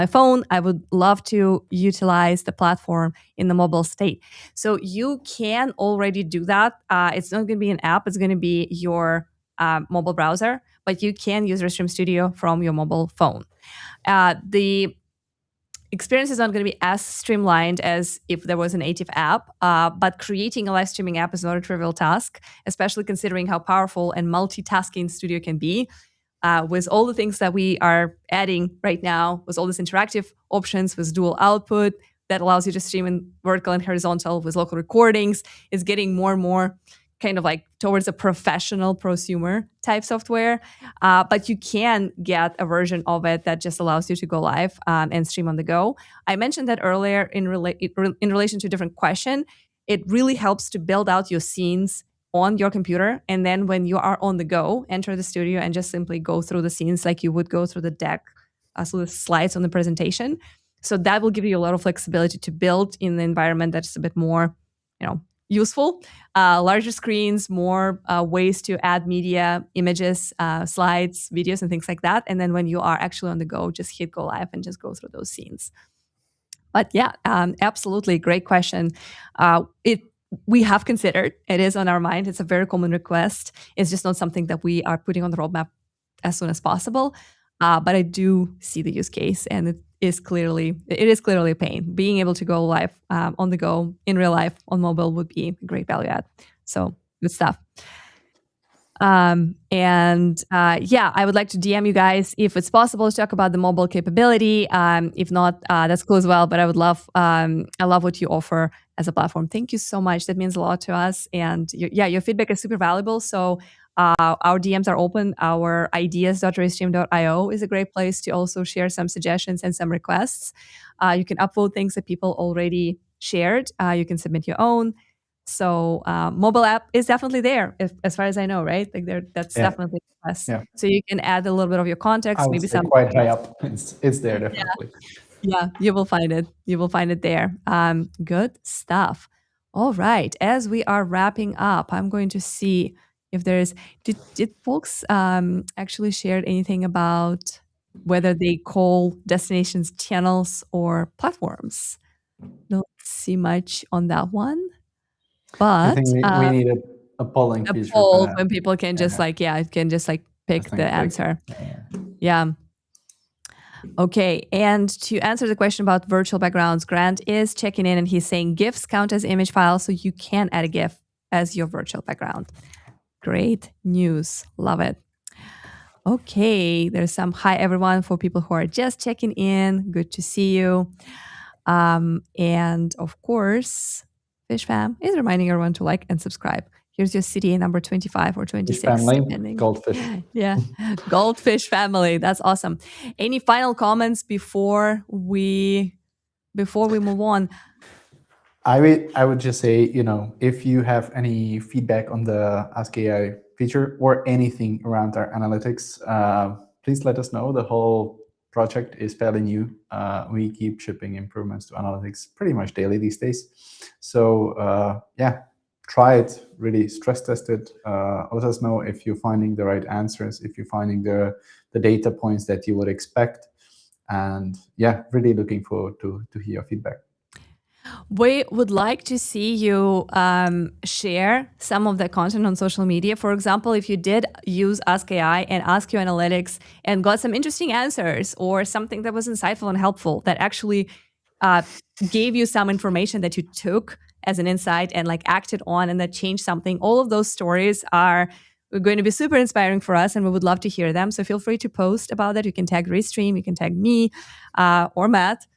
Speaker 1: phone. I would love to utilize the platform in the mobile state. So you can already do that. It's not going to be an app. It's going to be your mobile browser, but you can use Restream Studio from your mobile phone. The experience is not going to be as streamlined as if there was a native app, but creating a live streaming app is not a trivial task, especially considering how powerful and multitasking Studio can be. With all the things that we are adding right now, with all these interactive options, with dual output that allows you to stream in vertical and horizontal with local recordings, is getting more and more kind of like towards a professional prosumer type software. But you can get a version of it that just allows you to go live and stream on the go. I mentioned that earlier in relation to a different question. It really helps to build out your scenes on your computer. And then when you are on the go, enter the studio and just simply go through the scenes like you would go through the deck, so the slides on the presentation. So that will give you a lot of flexibility to build in the environment that's a bit more, useful. Larger screens, more ways to add media, images, slides, videos, and things like that. And then when you are actually on the go, just hit go live and just go through those scenes. But yeah, absolutely. Great question. We have considered, it is on our mind. It's a very common request. It's just not something that we are putting on the roadmap as soon as possible. But I do see the use case, and it is clearly a pain. Being able to go live on the go in real life on mobile would be a great value add. So good stuff. I would like to DM you guys if it's possible to talk about the mobile capability. If not, that's cool as well. But I would love, I love what you offer as a platform. Thank you so much. That means a lot to us. And your feedback is super valuable. So our DMs are open. Our ideas.restream.io is a great place to also share some suggestions and some requests. You can upvote things that people already shared. You can submit your own. So mobile app is definitely there, as far as I know, right? Like that's definitely a request. Yeah. So you can add a little bit of your context, maybe some
Speaker 2: quite high up. It's there definitely.
Speaker 1: Yeah, you will find it. You will find it there. Good stuff. All right. As we are wrapping up, I'm going to see if there's did folks actually shared anything about whether they call destinations channels or platforms. Don't see much on that one,
Speaker 2: I
Speaker 1: but
Speaker 2: think we need a polling
Speaker 1: a
Speaker 2: feature for
Speaker 1: poll
Speaker 2: that.
Speaker 1: when people can just
Speaker 2: Just
Speaker 1: pick the
Speaker 2: click.
Speaker 1: answer. Yeah. Okay, and to answer the question about virtual backgrounds, Grant is checking in and he's saying GIFs count as image files, so you can add a GIF as your virtual background. Great news. Love it. Okay, there's some hi everyone for people who are just checking in. Good to see you. And of course, Fish Fam is reminding everyone to like and subscribe. Here's your city number 25 or 26.
Speaker 2: Fish family,
Speaker 1: Depending.
Speaker 2: goldfish.
Speaker 1: Yeah, Goldfish family. That's awesome. Any final comments before we move on?
Speaker 2: I would just say, if you have any feedback on the Ask AI feature or anything around our analytics, please let us know. The whole project is fairly new. We keep shipping improvements to analytics pretty much daily these days. So try it, really stress test it. Let us know if you're finding the right answers, if you're finding the data points that you would expect. And really looking forward to hear your feedback.
Speaker 1: We would like to see you share some of the content on social media. For example, if you did use Ask AI and Ask Your Analytics and got some interesting answers or something that was insightful and helpful that actually gave you some information that you took as an insight and acted on and that changed something, all of those stories are going to be super inspiring for us and we would love to hear them. So feel free to post about that. You can tag Restream, you can tag me or Matt.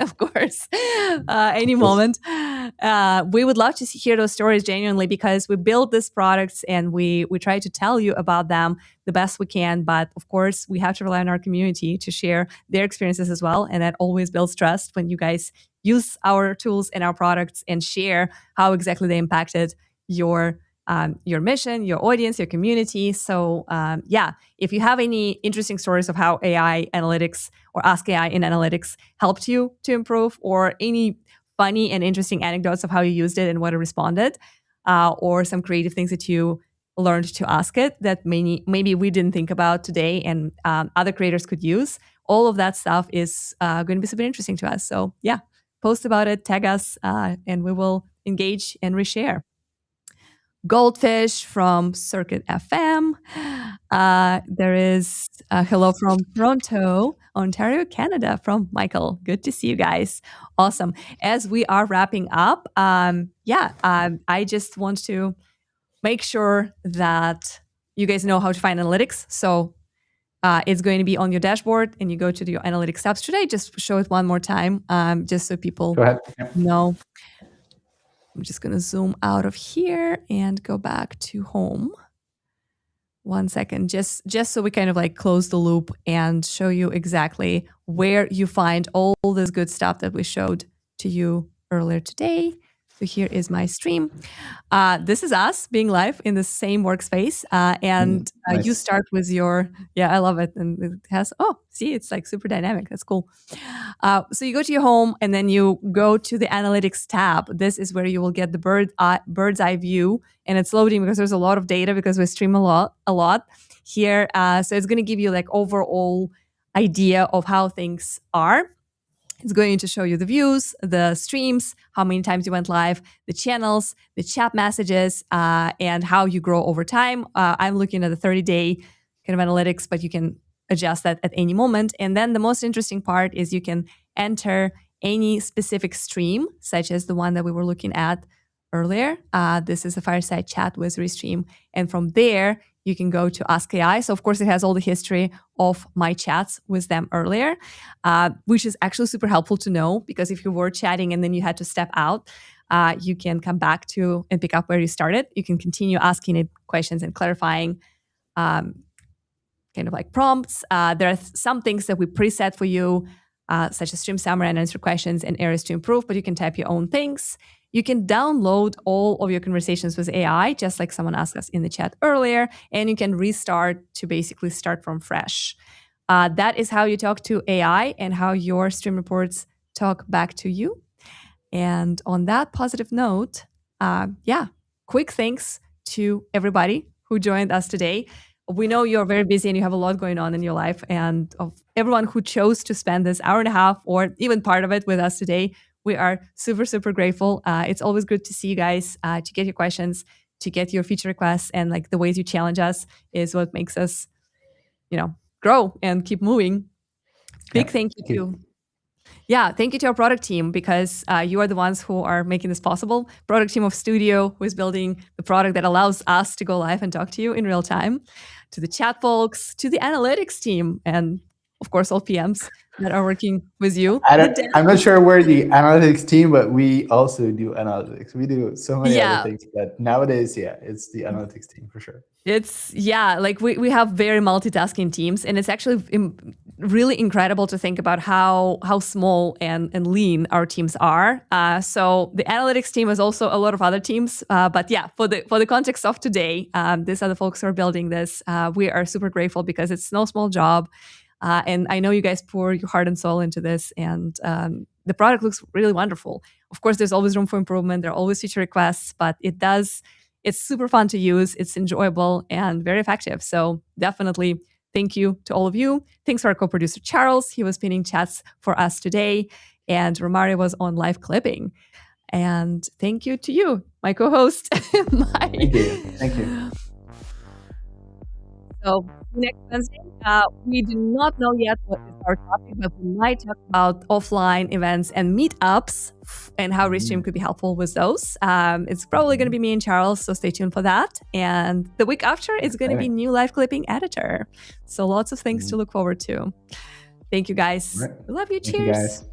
Speaker 1: Of course, any moment. We would love to hear those stories genuinely because we build these products and we try to tell you about them the best we can. But of course, we have to rely on our community to share their experiences as well. And that always builds trust when you guys use our tools and our products and share how exactly they impacted your mission, your audience, your community. So if you have any interesting stories of how AI analytics or Ask AI in analytics helped you to improve, or any funny and interesting anecdotes of how you used it and what it responded, or some creative things that you learned to ask it that maybe we didn't think about today and other creators could use, all of that stuff is going to be super interesting to us. So post about it, tag us, and we will engage and reshare. Goldfish from Circuit FM. There is hello from Toronto, Ontario, Canada, from Michael. Good to see you guys. Awesome. As we are wrapping up, I just want to make sure that you guys know how to find analytics. So it's going to be on your dashboard and you go to your analytics tabs. Should I just show it one more time just so people know? I'm just going to zoom out of here and go back to home. One second, just so we kind of close the loop and show you exactly where you find all this good stuff that we showed to you earlier today. So here is my stream. This is us being live in the same workspace. Nice. You start with your, I love it. And it has, see, it's super dynamic. That's cool. So you go to your home and then you go to the analytics tab. This is where you will get the bird's eye view. And it's loading because there's a lot of data because we stream a lot here. So it's going to give you overall idea of how things are. It's going to show you the views, the streams, how many times you went live, the channels, the chat messages, and how you grow over time. I'm looking at the 30-day kind of analytics, but you can adjust that at any moment. And then the most interesting part is you can enter any specific stream, such as the one that we were looking at earlier. This is a fireside chat with Restream. And from there, you can go to Ask AI. So, of course, it has all the history of my chats with them earlier, which is actually super helpful to know because if you were chatting and then you had to step out, you can come back to and pick up where you started. You can continue asking it questions and clarifying kind of prompts. There are some things that we preset for you, such as stream summary and answer questions and areas to improve, but you can type your own things. You can download all of your conversations with AI, just like someone asked us in the chat earlier, and you can restart to basically start from fresh. That is how you talk to AI and how your stream reports talk back to you. And on that positive note, quick thanks to everybody who joined us today. We know you're very busy and you have a lot going on in your life. And of everyone who chose to spend this hour and a half or even part of it with us today, we are super, super grateful. It's always good to see you guys, to get your questions, to get your feature requests, and like the ways you challenge us is what makes us, grow and keep moving. Big thank you to thank you to our product team, because you are the ones who are making this possible. Product team of Studio, who is building the product that allows us to go live and talk to you in real time. To the chat folks, to the analytics team, and of course, all PMs that are working with you.
Speaker 2: I'm not sure we're the analytics team, but we also do analytics. We do so many other things, but nowadays, it's the analytics team for sure.
Speaker 1: It's like we have very multitasking teams, and it's actually really incredible to think about how small and lean our teams are. So the analytics team is also a lot of other teams, but for the context of today, these are the folks who are building this. We are super grateful because it's no small job, and I know you guys pour your heart and soul into this, and the product looks really wonderful. Of course, there's always room for improvement. There are always feature requests, but it's super fun to use. It's enjoyable and very effective. So definitely thank you to all of you. Thanks to our co-producer, Charles. He was pinning chats for us today. And Romario was on live clipping. And thank you to you, my co-host, Mike.
Speaker 2: Thank you.
Speaker 1: So next Wednesday, we do not know yet what is our topic, but we might talk about offline events and meetups and how Restream could be helpful with those. It's probably going to be me and Charles, so stay tuned for that. And the week after is going to be new live clipping editor. So lots of things to look forward to. Thank you, guys.
Speaker 2: Right.
Speaker 1: We love you.
Speaker 2: Thank
Speaker 1: Cheers.
Speaker 2: You guys.